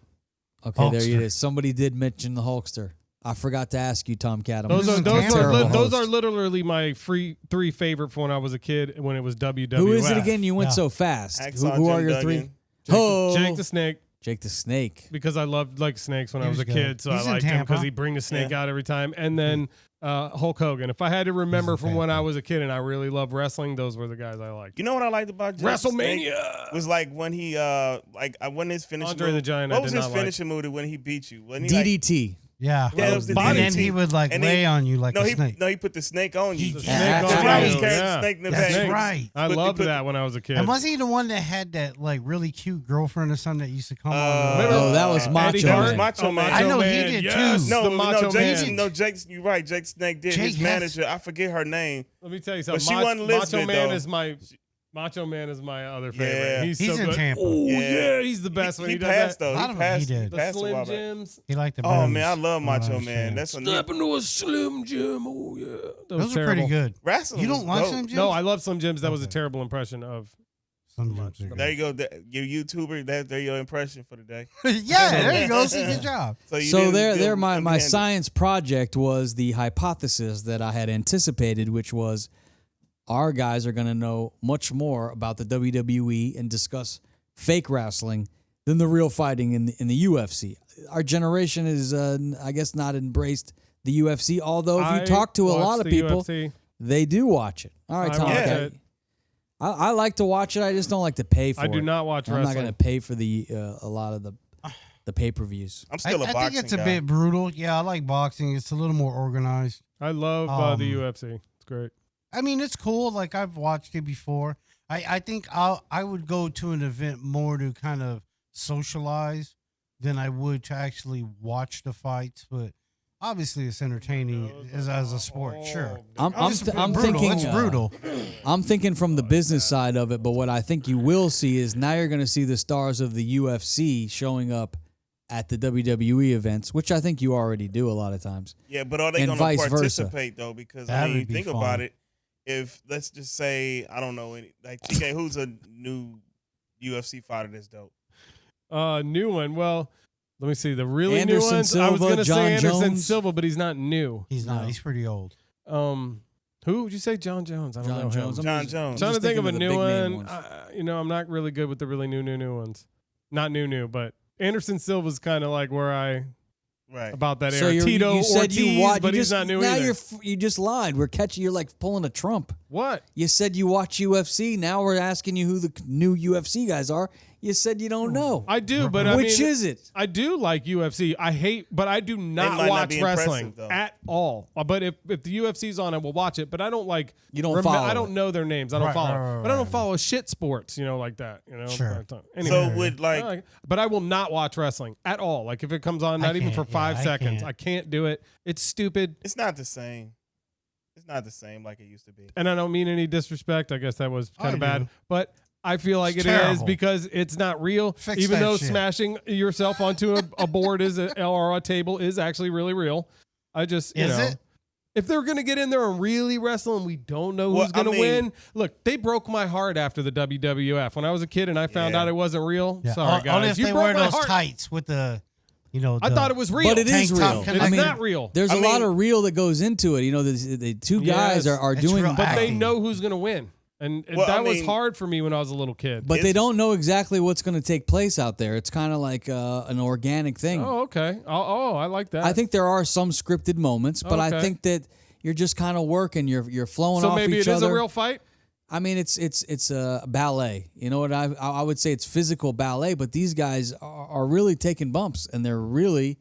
S2: Okay, there
S5: Hulkster.
S2: it is. Somebody did mention the Hulkster. I forgot to ask you, Tom Cat. I'm
S3: Those
S2: a
S3: are
S2: terrible
S3: those
S2: host.
S3: are literally my three favorite from when I was a kid when it was WWF.
S2: Who is it again? You went
S5: Yeah.
S2: so fast.
S4: Hacksaw
S2: Who are
S4: Jim
S2: your
S4: Duggan.
S2: three?
S3: Jake the Snake,
S2: Jake the Snake.
S3: because I loved like snakes when
S5: He
S3: I was a
S5: was good.
S3: kid, so
S5: He's
S3: I
S5: in
S3: liked him
S5: Tampa.
S3: because he'd bring the snake out every time. And then Hulk Hogan. If I had to remember
S5: He's in
S3: from when I
S5: Tampa.
S3: was a kid and I really loved wrestling, those were the guys I liked.
S4: You know what I liked about Jake the Snake?
S3: WrestleMania.
S4: Was like when he when his finishing
S3: Andre
S4: move.
S3: the Giant, I
S4: What was
S3: did
S4: his
S3: not like.
S4: finishing move when he beat you? When he like,
S2: DDT.
S5: Yeah.
S4: Yeah, it was the
S5: And then
S4: DDT.
S5: he would like
S4: And
S5: lay on you like
S4: no,
S5: a snake.
S4: he put the snake on you.
S5: The
S3: snake
S2: on
S4: That's
S2: you.
S4: right. He was
S2: Right.
S4: carrying the
S3: Yeah.
S4: snake in the
S5: That's
S4: back.
S5: right.
S3: I
S4: Put the-
S3: loved
S4: put the-
S3: that when I was a kid.
S5: And wasn't he the one that had that like really cute girlfriend or something that used to come on?
S2: Oh, that was
S3: Eddie
S2: Macho
S3: Hart?
S2: Man.
S4: Macho Man.
S5: I know he
S3: Man,
S5: did,
S3: yes,
S5: too.
S4: No,
S3: the Macho
S4: Jake,
S3: Man.
S4: you're right. Jake Snake did.
S5: Jake
S4: His
S5: has-
S4: manager, I forget her name.
S3: Let me tell you
S4: But
S3: something.
S4: she wasn't
S3: Macho
S4: Lisbeth,
S3: Man
S4: though.
S3: Macho Man is my other favorite.
S4: Yeah.
S3: He's
S5: He's
S3: so
S5: in
S3: good.
S5: Tampa.
S3: Oh
S4: Yeah.
S3: yeah, he's the best when he,
S4: he
S3: does
S4: passed
S3: that.
S4: though.
S5: A lot
S4: He
S5: of 'em he
S4: passed.
S5: did.
S4: He
S3: The
S4: passed a
S3: Slim
S4: while back.
S3: Jims.
S5: He liked the
S4: Oh
S5: burns,
S4: man, I love
S5: from what
S4: Macho
S5: understand.
S4: Man. That's a new
S3: Step into a Slim Jim. Oh yeah, that was
S5: Those are pretty
S3: terrible.
S5: good.
S4: wrestling.
S5: You
S4: was
S5: don't like
S4: dope.
S5: Slim Jims?
S3: No, I love Slim Jims. That was a
S5: Okay.
S3: terrible impression of.
S5: Slim Jims are good.
S4: There you go. Your YouTuber. They're your impression for the day.
S5: Yeah, there you go. See, good job.
S4: You
S2: So
S4: didn't
S2: there,
S4: feel
S2: my
S4: empty-handed.
S2: science project was the hypothesis that I had anticipated, which was our guys are going to know much more about the WWE and discuss fake wrestling than the real fighting in the UFC. Our generation is, I guess, not embraced the UFC. Although if you talk to a lot of people, they do watch it. All right,
S3: I
S2: Tom.
S3: watch
S2: okay.
S3: it.
S2: I like to watch it. I just don't like to pay for it.
S3: I do not watch
S2: I'm not
S3: wrestling.
S2: going to pay for the a lot of the pay-per-views.
S4: I'm still a
S5: I
S4: boxing
S5: think it's a
S4: guy.
S5: bit brutal. Yeah, I like boxing. It's a little more organized.
S3: I love the UFC. It's great.
S5: I mean, it's cool. Like I've watched it before. I think I would go to an event more to kind of socialize than I would to actually watch the fights. But obviously, it's entertaining as a sport. Sure,
S2: I'm
S5: It's
S2: brutal.
S5: brutal.
S2: Thinking
S5: It's brutal.
S2: I'm thinking from the business side of it, but what I think you will see is now you're going to see the stars of the UFC showing up at the WWE events, which I think you already do a lot of times.
S4: Yeah, but are they
S2: And
S4: going to
S2: vice versa.
S4: participate though? Because
S5: That
S4: I mean, you
S5: would be
S4: think
S5: fun.
S4: about it. If let's just say I don't know any like TK, who's a new UFC fighter that's dope?
S3: New one. Well, let me see. The really
S2: Anderson
S3: new ones. I was
S2: Silva,
S3: going to
S2: John
S3: say Anderson
S2: Jones.
S3: Silva, but he's not new.
S5: He's not.
S2: No.
S5: He's pretty old.
S3: Who would you say? John Jones. I don't
S2: John
S3: know
S2: Jones.
S3: him.
S4: John Jones.
S3: Trying to
S2: just
S3: think of a
S2: thinking
S3: new
S2: the big name
S3: one.
S2: ones.
S3: I'm not really good with the really new ones. Not new, but Anderson Silva's kind of like where I
S4: Right.
S3: about that
S2: So
S3: era. Tito
S2: you said
S3: Ortiz,
S2: you watch,
S3: but
S2: you
S3: he's
S2: just,
S3: not new
S2: now
S3: either.
S2: you just lied. We're catching. You're like pulling a Trump.
S3: What?
S2: You said you watch UFC. Now we're asking you who the new UFC guys are. You said you don't know.
S3: I do, but I
S2: Which
S3: mean,
S2: is it?
S3: I do like UFC. But I do not
S4: might not
S3: watch
S4: be
S3: wrestling
S4: impressive, though.
S3: at all. But if the UFC's on, I will watch it. But I don't like.
S2: You don't follow
S3: I don't
S2: it.
S3: know their names. I don't
S5: Right,
S3: follow.
S5: right,
S3: But I don't
S5: right.
S3: follow shit sports. Like that.
S5: Sure.
S3: Anyway,
S4: So would like
S3: but I will not watch wrestling at all. Like if it comes on, not even for
S5: can't,
S3: 5
S5: yeah, I
S3: seconds,
S5: can't.
S3: I can't do it. It's stupid.
S4: it's not the same. It's not the same like it used to be.
S3: And I don't mean any disrespect. I guess that was kind
S5: I
S3: of bad.
S5: do.
S3: But I feel like
S5: It's
S3: it is
S5: terrible.
S3: because it's not real.
S5: Fix
S3: even
S5: that
S3: though
S5: shit.
S3: smashing yourself onto a board or a table is actually really real. I just, you
S5: Is
S3: know.
S5: it?
S3: If they're going to get in there and really wrestle and we don't know
S4: Well,
S3: who's going to
S4: I mean-
S3: win, look, they broke my heart after the WWF. When I was a kid and I found
S4: Yeah.
S3: out it wasn't real,
S5: Yeah.
S3: sorry,
S5: Only
S3: guys.
S5: if
S3: You
S5: they
S3: broke
S5: wear
S3: my
S5: those
S3: heart.
S5: tights with the,
S3: I thought it was real.
S2: But it is
S5: Tank top
S2: real.
S5: kind
S3: It's
S5: of-
S3: not real.
S2: There's
S4: I
S2: a lot
S4: mean-
S2: of real that goes into it. The two guys
S3: Yes.
S2: are
S5: It's
S2: doing,
S5: real
S3: But they
S5: acting.
S3: know who's going to win. And
S4: Well,
S3: that
S4: I
S3: was
S4: mean-
S3: hard for me when I was a little kid.
S2: but they
S4: It's-
S2: don't know exactly what's going to take place out there. It's kind of like an organic thing.
S3: Oh, okay. Oh, I like that.
S2: I think there are some scripted moments, but I
S3: Okay.
S2: think that you're just kind of working. You're flowing
S3: so.
S2: off
S3: Maybe
S2: each
S3: it is
S2: other.
S3: a real fight.
S2: I mean, it's a ballet. You know what? I would say it's physical ballet, but these guys are really taking bumps and they're really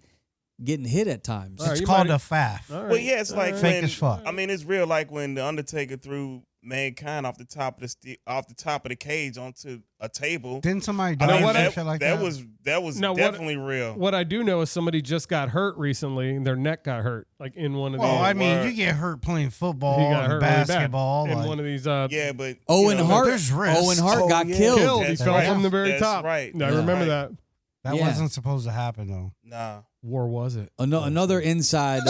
S2: getting hit at times.
S3: All right,
S5: It's
S3: you
S5: called
S3: might-
S5: a faff.
S3: All right.
S4: Well, yeah, it's like
S5: Fake
S4: when
S5: as fuck.
S4: I mean, it's real. Like when the Undertaker threw mankind off the top of the cage onto a table.
S5: Didn't somebody
S3: I know
S5: die?
S3: what
S5: or
S3: I-
S5: some shit like that?
S4: That was
S3: No,
S4: definitely real.
S3: What I do know is somebody just got hurt recently, and their neck got hurt, like in one of
S5: Well,
S3: these.
S5: I mean,
S4: word.
S5: you get hurt playing football
S3: He got hurt
S5: and
S3: really bad
S5: basketball.
S3: in
S5: like-
S3: one of these.
S4: Yeah, but
S2: Owen
S4: you know,
S2: Hart.
S5: there's risks.
S2: Owen Hart
S4: Oh,
S2: got
S4: yeah.
S2: killed.
S3: He
S5: That's
S3: fell
S5: right.
S3: from the very
S4: That's
S3: top.
S4: right.
S3: I
S2: Yeah.
S3: remember
S4: Right.
S3: that.
S5: That
S2: Yeah.
S5: wasn't supposed to happen though.
S4: Nah.
S3: War was it?
S2: Another inside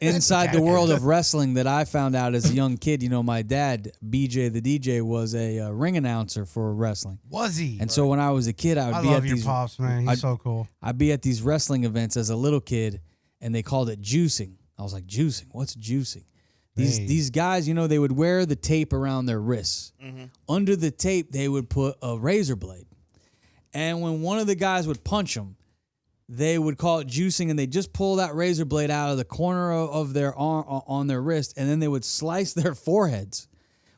S2: inside the world of wrestling that I found out as a young kid. You know, my dad, BJ the DJ, was a ring announcer for wrestling.
S5: Was he?
S2: And so when I was a kid, I would
S5: I
S2: be
S5: love
S2: at
S5: your
S2: these
S5: pops, man. He's so cool.
S2: I'd be at these wrestling events as a little kid, and they called it juicing. I was like, juicing? What's juicing?
S5: Hey.
S2: These guys, you know, they would wear the tape around their wrists. Under the tape, they would put a razor blade. And when one of the guys would punch them, they would call it juicing, and they just pull that razor blade out of the corner of their arm on their wrist, and then they would slice their foreheads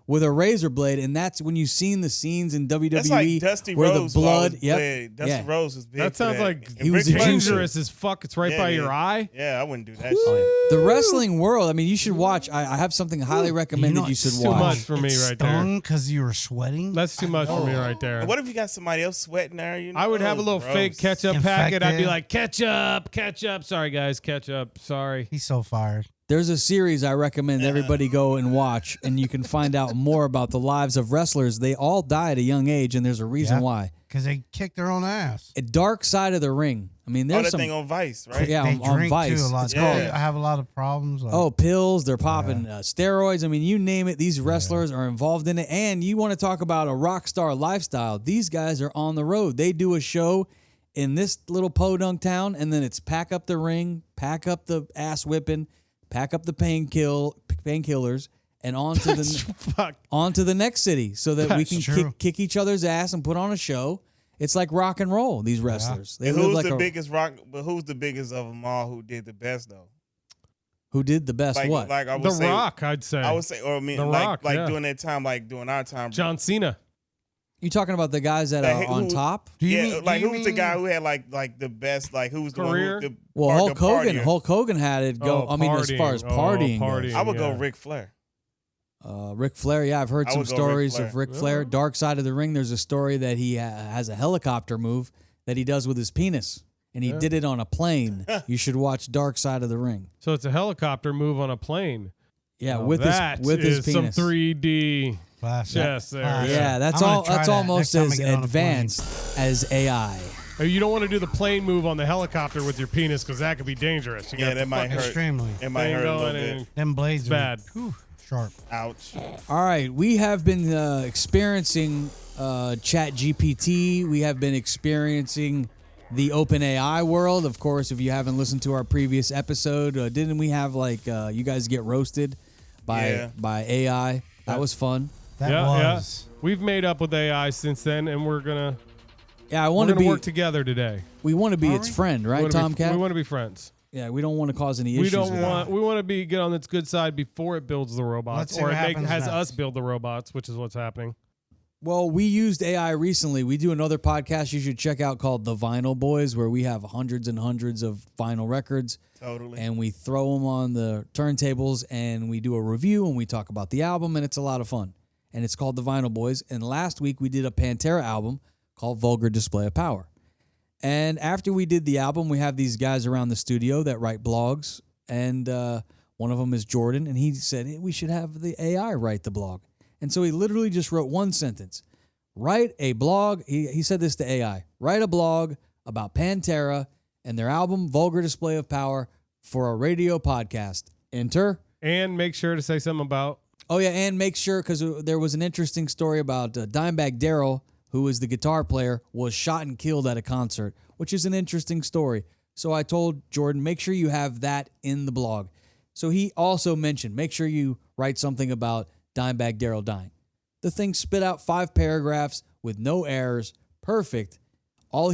S2: with a razor blade. And that's when you've seen the scenes in WWE
S4: That's like Dusty
S2: where
S4: Rose.
S2: the blood.
S4: Dusty
S2: yeah.
S4: Rose was big.
S3: That
S4: for
S3: sounds like
S4: And
S2: he was
S4: Ric
S2: a
S4: Flair-
S3: dangerous as fuck. It's right
S4: Yeah,
S3: by
S4: yeah.
S3: your eye.
S4: Yeah, I wouldn't do that shit.
S2: The wrestling world. I mean, you should watch. I have something highly recommended you should
S3: too
S2: watch.
S3: much for me right there.
S5: Stung because you were sweating.
S3: That's too much for me right there.
S4: And what if you got somebody else sweating there? You know?
S3: I would have a little
S4: Gross.
S3: fake ketchup packet. I'd be
S5: Infected.
S3: like, ketchup. Sorry, guys, ketchup. Sorry.
S5: He's so fired.
S2: There's a series I recommend everybody go and watch, and you can find out more about the lives of wrestlers. They all die at a young age, and there's a reason
S5: Yeah.
S2: why.
S5: Because they kicked their own ass.
S2: A Dark Side of the Ring. I mean,
S4: Oh,
S2: there's
S4: that
S2: some.
S4: thing on Vice, right?
S2: Yeah,
S5: They
S2: on
S5: drink
S2: Vice.
S5: too a lot.
S2: It's
S5: They
S2: called.
S5: have a lot of problems. Like,
S2: Oh, pills. They're popping steroids. I mean, you name it. These wrestlers are involved in it. And you want to talk about a rock star lifestyle? These guys are on the road. They do a show in this little podunk town, and then it's pack up the ring, pack up the ass whipping, pack up the painkillers, and on to the
S3: Fuck.
S2: on to the next city, so that we
S5: That's
S2: can
S5: true.
S2: kick each other's ass and put on a show. It's like rock and roll. These wrestlers. They
S4: And
S2: live
S4: who's
S2: like
S4: the
S2: a,
S4: biggest rock? But who's the biggest of them all? Who did the best though?
S2: who did the best.
S4: Like,
S2: what?
S4: Like I would
S3: The
S4: say,
S3: Rock, I'd say.
S4: I would say, or I mean,
S3: The
S4: like
S3: Rock, yeah.
S4: during that time, like during our time,
S3: John Cena.
S2: You talking about the guys that
S4: Like,
S2: are on
S4: who-
S2: top?
S5: do you
S4: yeah,
S5: mean,
S4: like
S5: do
S4: who
S5: you
S4: was the
S5: mean-
S4: guy who had like the best? Like who was the
S3: Career?
S4: one? Who, the,
S2: Well,
S4: or
S2: Hulk
S4: the
S2: Hogan.
S4: partier?
S2: Hulk Hogan had it go.
S3: Oh,
S2: I mean, as far as
S3: partying.
S2: partying,
S3: Oh,
S2: goes.
S3: partying.
S4: I would go
S3: Yeah.
S4: Ric Flair.
S2: Ric Flair. Yeah, I've heard
S4: I
S2: some
S4: would go Ric
S2: stories
S4: Flair.
S2: of Ric Flair. Dark Side of the Ring. There's a story that he has a helicopter move that he does with his penis, and he
S3: Yeah.
S2: did it on a plane. You should watch Dark Side of the Ring.
S3: So it's a helicopter move on a plane.
S2: Yeah,
S3: Now
S2: with
S3: that
S2: his
S3: is some
S2: penis.
S3: 3D
S5: Classic.
S3: chess there.
S5: Classic.
S2: Yeah, that's
S5: I'm gonna
S2: all.
S5: try
S2: That's
S5: that
S2: almost
S5: next time I
S2: as
S5: get on a plane.
S2: advanced as AI.
S3: Oh, you don't want to do the plane move on the helicopter with your penis because that could be dangerous. You
S4: Yeah,
S3: got
S4: that might hurt.
S5: Extremely.
S4: It might
S3: thing
S4: hurt a
S3: going
S4: little bit.
S3: and
S5: Them blades
S3: bad.
S5: are whew, sharp.
S4: Ouch.
S2: All right, we have been experiencing Chat GPT. We have been experiencing the OpenAI world. Of course, if you haven't listened to our previous episode, didn't we have like you guys get roasted by AI? That was fun.
S5: That
S3: yeah.
S5: was.
S3: We've made up with AI since then, and we're gonna
S2: Yeah, I want to
S3: work
S2: be.
S3: together today.
S2: We want to be
S5: Are
S2: its
S5: we?
S2: friend, right,
S3: we
S2: Tomcat?
S3: want to be friends.
S2: Yeah, we don't want to cause any issues.
S3: We don't
S2: with
S3: want.
S2: it.
S3: We want to be get on its good side before it builds the
S5: Let's
S3: robots,
S5: see
S3: or
S5: what
S3: it
S5: happens
S3: has
S5: next.
S3: us build the robots, which is what's happening.
S2: Well, we used AI recently. We do another podcast you should check out called The Vinyl Boys, where we have hundreds and hundreds of vinyl records.
S4: Totally.
S2: And we throw them on the turntables and we do a review and we talk about the album, and it's a lot of fun. And it's called The Vinyl Boys. And last week we did a Pantera album called Vulgar Display of Power. And after we did the album, we have these guys around the studio that write blogs. And one of them is Jordan. And he said, hey, we should have the AI write the blog. And so he literally just wrote one sentence. Write a blog. He said this to AI. Write a blog about Pantera and their album Vulgar Display of Power for a radio podcast. Enter.
S3: And make sure to say something about.
S2: Oh, yeah, and make sure, because there was an interesting story about Dimebag Darrell, who is the guitar player, was shot and killed at a concert, which is an interesting story. So I told Jordan, make sure you have that in the blog. So he also mentioned, make sure you write something about Dimebag Darrell dying. The thing spit out 5 paragraphs with no errors, perfect. All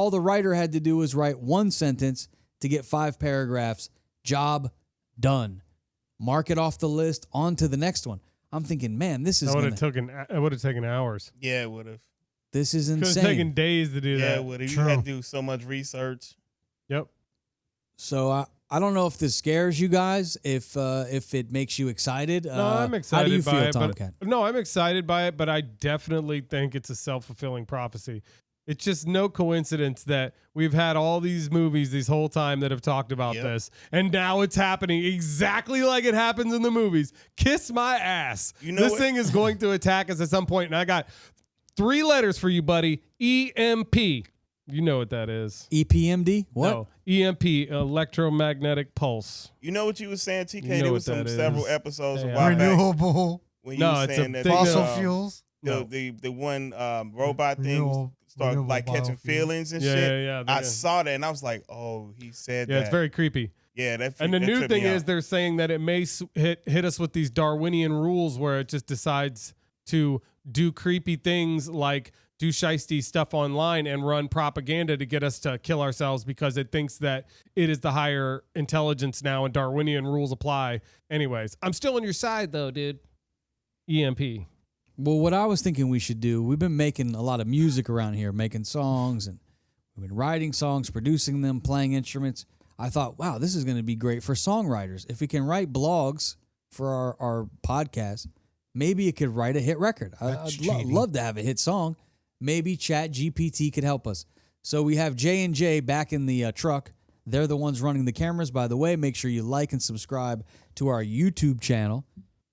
S2: the writer had to do was write one sentence to get 5 paragraphs. Job done. Mark it off the list, on to the next one. I'm thinking, man, this is
S3: It would
S2: gonna,
S3: have taken hours.
S4: Yeah, it would have.
S2: this is
S3: Could have
S2: insane.
S3: taken days to do
S4: Yeah,
S3: that.
S4: it would have. You
S5: True.
S4: had to do so much research.
S3: Yep.
S2: So I don't know if this scares you guys, if it makes you excited.
S3: No, I'm excited
S2: How do you
S3: by
S2: feel,
S3: it.
S2: Tomcat?
S3: No, I'm excited by it, but I definitely think it's a self-fulfilling prophecy. It's just no coincidence that we've had all these movies this whole time that have talked about this, and now it's happening exactly like it happens in the movies. Kiss my ass.
S4: You know
S3: this
S4: what?
S3: thing is going to attack us at some point, and I got 3 letters for you, buddy. EMP. You know what that is.
S2: EPMD? What?
S3: No, EMP, electromagnetic pulse.
S4: You know what you were saying, TK?
S3: You know
S4: There
S3: what
S4: was some
S3: that
S4: several
S3: is.
S4: episodes a
S3: Yeah.
S4: while back
S5: Renewable
S4: when you
S3: No,
S4: were
S3: it's
S4: saying
S3: a
S4: that
S3: thing
S5: fossil
S3: of-
S5: fuels.
S3: No.
S4: the one robot thing
S5: Renewable-
S4: start
S5: renewable
S4: like catching
S5: biofuel.
S4: feelings and
S3: Yeah,
S4: shit.
S3: yeah,
S4: I
S3: yeah.
S4: saw that and I was like, oh, he said
S3: Yeah,
S4: that.
S3: it's very creepy.
S4: Yeah, that.
S3: And the
S4: that
S3: new
S4: tripped
S3: thing
S4: me
S3: is
S4: out.
S3: they're saying that it may hit us with these Darwinian rules where it just decides to do creepy things like do shiesty stuff online and run propaganda to get us to kill ourselves because it thinks that it is the higher intelligence now and Darwinian rules apply. Anyways, I'm still on your side though, dude. EMP.
S2: Well, what I was thinking we should do, we've been making a lot of music around here, making songs, and we've been writing songs, producing them, playing instruments. I thought, wow, this is going to be great for songwriters. If we can write blogs for our podcast, maybe it could write a hit record.
S5: That's
S2: I'd
S5: cheating.
S2: love to have a hit song. Maybe Chat GPT could help us. So we have J&J back in the truck. They're the ones running the cameras. By the way, make sure you like and subscribe to our YouTube channel,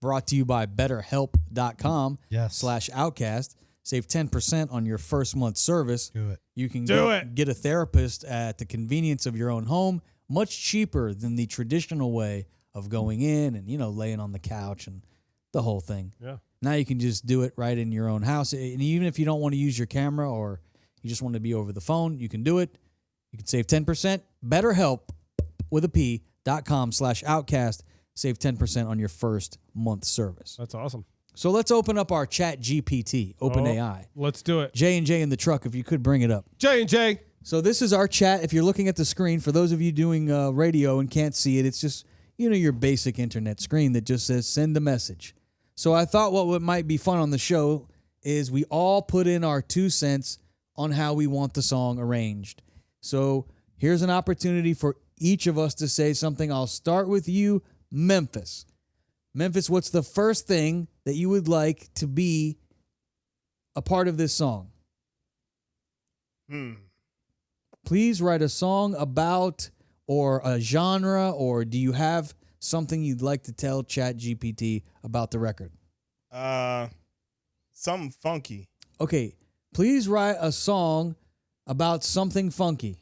S2: brought to you by BetterHelp.com
S5: Yes.
S2: /Outcast. Save 10% on your first month service.
S5: Do it.
S2: You can
S3: Do it.
S2: get a therapist at the convenience of your own home, much cheaper than the traditional way of going in and, laying on the couch and the whole thing.
S3: Yeah.
S2: Now you can just do it right in your own house. And even if you don't want to use your camera or you just want to be over the phone, you can do it. You can save 10%. BetterHelp with a P.com /Outcast. Save 10% on your first month service.
S3: That's awesome.
S2: So let's open up our Chat GPT, OpenAI.
S3: Let's do it.
S2: J&J in the truck, if you could bring it up.
S3: J&J.
S2: So this is our chat. If you're looking at the screen, for those of you doing radio and can't see it, it's just, your basic internet screen that just says send a message. So I thought what might be fun on the show is we all put in our 2 cents on how we want the song arranged. So here's an opportunity for each of us to say something. I'll start with you, Memphis. Memphis, what's the first thing that you would like to be a part of this song? Please write a song about or a genre, or do you have something you'd like to tell ChatGPT about the record?
S4: Something funky.
S2: Okay, please write a song about something funky.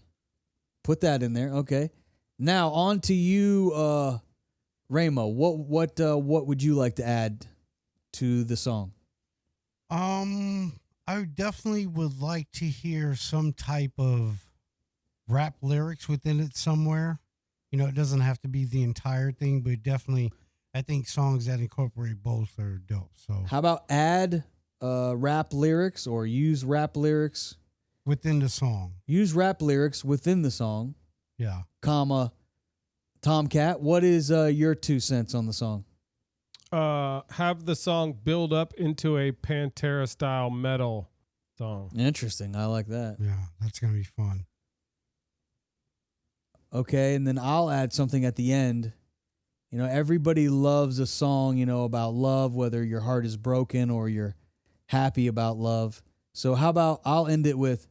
S2: Put that in there. Okay. Now on to you, Ramo. What would you like to add to the song?
S5: I definitely would like to hear some type of rap lyrics within it somewhere. It doesn't have to be the entire thing, but definitely I think songs that incorporate both are dope. So
S2: How about add rap lyrics or use rap lyrics?
S5: within the song.
S2: Use rap lyrics within the song,
S5: Yeah.
S2: comma, Tomcat. What is your 2 cents on the song?
S3: Have the song build up into a Pantera style metal song.
S2: Interesting. I like that.
S5: Yeah. That's going to be fun.
S2: Okay, and then I'll add something at the end. Everybody loves a song, about love, whether your heart is broken or you're happy about love. So how about I'll end it with,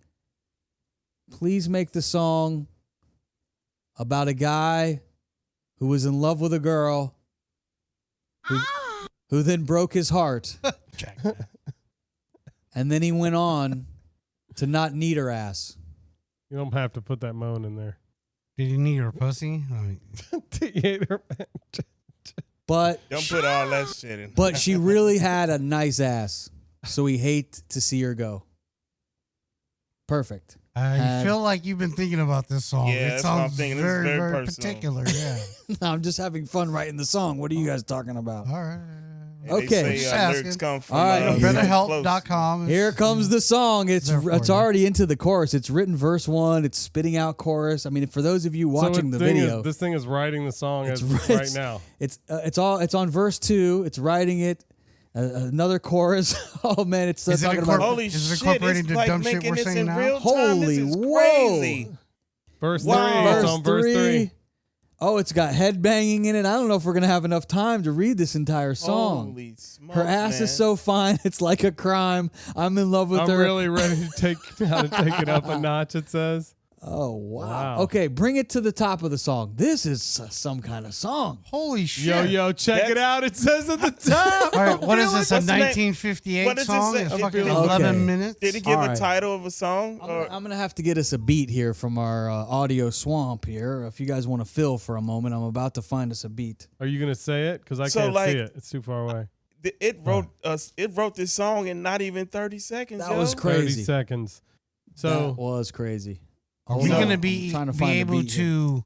S2: please make the song about a guy who was in love with a girl who then broke his heart. And then he went on to not need her ass.
S3: You don't have to put that moan in there.
S5: Did he need her pussy?
S2: But
S4: Don't put all that shit in.
S2: But she really had a nice ass, so we hate to see her go. Perfect.
S5: I feel like you've been thinking about this song.
S4: Yeah,
S5: it
S4: that's what I'm
S5: sounds
S4: thinking. This is
S5: very,
S4: very
S5: very
S4: personal.
S5: particular. Yeah.
S2: I'm just having fun writing the song. What are you guys talking about?
S5: All right.
S4: They
S2: Okay.
S4: say,
S5: Just
S4: lyrics
S5: asking.
S4: come from
S2: All right.
S5: BetterHelp.com.
S2: Here comes the song. It's
S5: There for you.
S2: already into the chorus. It's written verse 1. It's spitting out chorus. I mean, for those of you watching the video,
S3: this thing is writing the song
S2: It's
S3: as
S2: right-
S3: right now.
S2: it's on verse 2. It's writing it. Another chorus. Oh man, it's
S5: Is it
S2: talking about.
S4: Holy
S5: Is it
S4: shit!
S5: incorporating
S4: It's
S5: the
S4: like
S5: dumb shit
S4: making
S5: we're
S4: this
S5: saying
S4: in
S5: now?
S4: real time.
S2: Holy
S4: This is
S2: whoa.
S4: crazy.
S3: Verse
S4: Wow.
S3: 3. It's on verse 3.
S2: Oh, it's got headbanging in it. I don't know if we're going to have enough time to read this entire song.
S4: Holy smokes,
S2: Her ass
S4: man.
S2: is so fine, it's like a crime. I'm in love with
S3: I'm
S2: her.
S3: really ready to take it up a notch, it says.
S2: Oh, wow.
S3: Wow.
S2: Okay, bring it to the top of the song. This is some kind of song.
S5: Holy shit.
S3: Yo, check it out. It says at the top.
S5: All right, what is this, a
S4: What's the name?
S5: 1958
S4: What does it
S5: song?
S4: say?
S5: It's
S4: I'm
S5: fucking
S2: feeling-
S5: 11
S2: Okay.
S5: minutes?
S4: Did he give
S2: All
S4: a
S2: right.
S4: title of a song? Or
S2: I'm going to have to get us a beat here from our audio swamp here. If you guys want to fill for a moment, I'm about to find us a beat.
S3: Are you gonna say it? Because I
S4: So,
S3: can't
S4: like-
S3: see it. It's too far away.
S4: it wrote this song in not even 30 seconds.
S2: That
S4: yo.
S2: was
S3: 30
S2: crazy.
S3: seconds.
S2: That
S3: So
S2: was crazy.
S5: Are
S2: Hold
S5: we
S2: on.
S5: going to
S2: I'm
S5: be
S2: trying to find a
S5: able
S2: beat here.
S5: to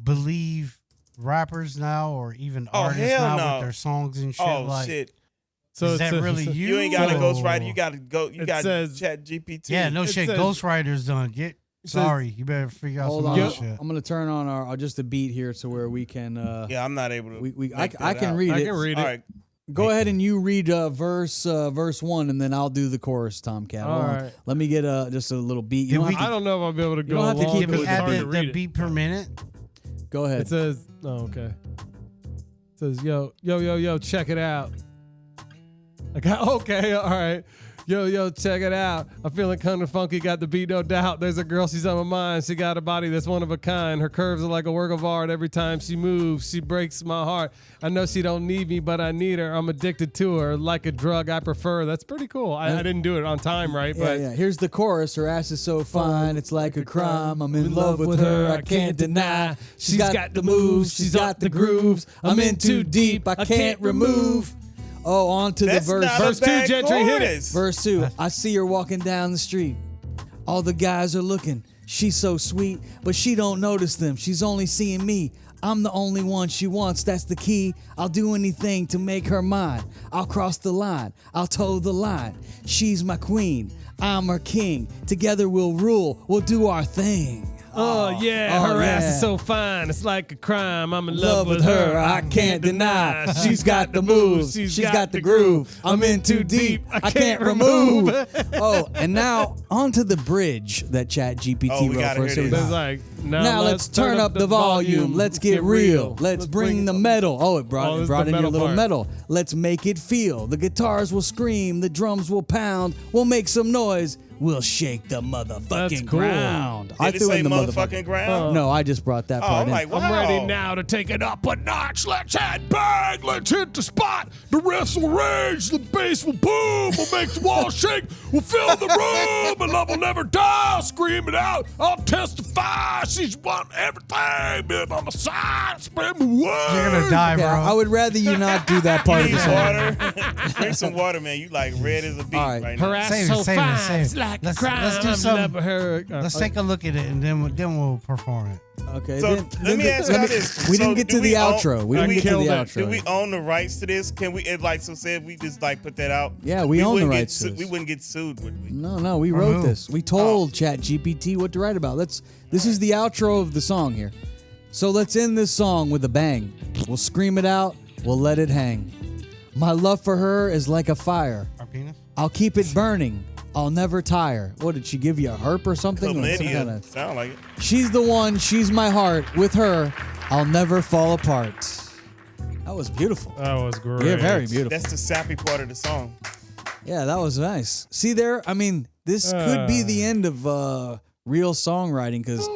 S5: believe rappers now or even
S4: Oh,
S5: artists
S4: hell
S5: now
S4: no.
S5: with their songs and shit?
S4: Oh
S5: like,
S4: shit!
S3: so
S5: is
S3: it
S5: that
S3: says-
S5: really you?
S4: You ain't got to
S5: or-
S4: ghostwriter. You got to go. You
S3: It
S4: got
S3: says-
S4: Chat GPT.
S5: Yeah, no
S3: It
S5: shit.
S3: says-
S5: Ghostwriter's done.
S3: says-
S5: Sorry, you better figure out
S2: Hold
S5: some
S2: on.
S5: other shit.
S2: I'm going to turn on our just a beat here to where we can
S4: Yeah, I'm not able to.
S2: I can
S4: out.
S2: read
S3: I
S2: it.
S3: can read
S4: All
S3: it.
S4: right.
S2: Go ahead and you read verse 1, and then I'll do the chorus, Tomcat. Hold
S3: All
S2: on.
S3: right.
S2: Let me get just a little beat.
S5: Did
S2: You don't
S5: we-
S2: have
S3: I don't know if I'll be able to go
S2: don't have to
S3: along
S2: keep
S5: Can
S2: it
S3: because
S5: we
S3: it's
S5: add
S3: hard to
S5: the
S3: read it.
S5: beat per minute?
S2: to go ahead.
S3: It says, oh, okay. It says, yo, check it out. Okay, all right. Yo, check it out. I'm feeling kind of funky, got the beat, no doubt. There's a girl, she's on my mind. She got a body that's one of a kind. Her curves are like a work of art. Every time she moves, she breaks my heart. I know she don't need me, but I need her. I'm addicted to her. Like a drug, I prefer. That's pretty cool. I didn't do it on time, right?
S2: Yeah,
S3: But
S2: yeah. Here's the chorus. Her ass is so fine, it's like a crime. I'm in love with her, I can't deny. She's got the moves, she's got the grooves. I'm in too deep, I can't remove. Oh, on to the
S4: That's
S2: verse.
S4: not
S3: Verse
S4: a bad
S3: 2, Gentry, hit it.
S4: chorus.
S2: Verse 2. I see her walking down the street. All the guys are looking. She's so sweet, but she don't notice them. She's only seeing me. I'm the only one she wants. That's the key. I'll do anything to make her mine. I'll cross the line. I'll toe the line. She's my queen. I'm her king. Together we'll rule. We'll do our thing.
S3: Oh, yeah,
S2: Oh,
S3: her ass
S2: yeah.
S3: is so fine. It's like a crime. I'm in
S2: Love with her, I can't deny. She's got the moves, she's got the groove. I'm in too deep, I can't remove. Oh, and now onto the bridge that Chat GPT
S4: Oh, we
S2: wrote
S4: gotta
S2: for us.
S4: hear
S2: Here we
S4: this.
S2: go.
S3: It's like,
S2: Now let's turn up the volume. Let's get real. Let's bring the metal. Oh, it
S3: Oh,
S2: brought
S3: this is
S2: in
S3: the
S2: your
S3: metal
S2: little
S3: part.
S2: metal. Let's make it feel. The guitars will scream. The drums will pound. We'll make some noise. We'll shake the motherfucking
S3: That's cool.
S2: ground.
S4: Did it say motherfucking ground?
S2: No, I just brought that
S4: Oh,
S2: part
S4: I'm
S2: in.
S4: like, wow.
S3: I'm ready now to take it up a notch. Let's head bang. Let's hit the spot. The riffs will rage. The bass will boom. We'll make the walls shake. We'll fill the room. My love will never die. I'll scream it out. I'll testify. She's won everything. Been on the side. Spread me wings.
S5: You're going to die, bro.
S2: Yeah, I would rather you not do that part of
S4: Need
S2: the song.
S4: water. Drink some water, man. You like red as a beet
S2: All right.
S4: right
S3: Her
S4: now.
S3: ass
S5: Save it,
S3: so
S5: save it,
S3: fine.
S5: save it.
S3: It's like
S5: Let's-
S3: a crime.
S5: let's do
S3: I've
S5: some-
S3: never heard.
S5: Let's take a look at it, and then we'll perform it.
S2: Okay.
S4: So
S2: then,
S4: let me ask y'all this.
S2: We
S4: So
S2: didn't get
S4: do
S2: to the
S4: we own-
S2: outro. We
S3: I
S2: didn't get to
S3: killed
S2: the
S3: it.
S2: outro.
S4: Do we own the rights to this? Can we, so say if we just like put that out?
S2: Yeah, we own the
S4: wouldn't get
S2: rights to
S4: su-
S2: this.
S4: We wouldn't get sued, would we?
S2: No, we
S5: From
S2: wrote
S5: who?
S2: this. We told ChatGPT what to write about. This is the outro of the song here. So let's end this song with a bang. We'll scream it out. We'll let it hang. My love for her is like a fire.
S5: Our penis?
S2: I'll keep it burning. I'll never tire. What, did she give you a herp or something? Like some
S4: Chlamydia.
S2: kinda-
S4: Sound like it.
S2: She's the one. She's my heart. With her, I'll never fall apart. That was beautiful.
S3: That was great.
S2: Yeah, very beautiful.
S4: That's the sappy part of the song.
S2: Yeah, that was nice. See there? I mean, this could be the end of real songwriting because.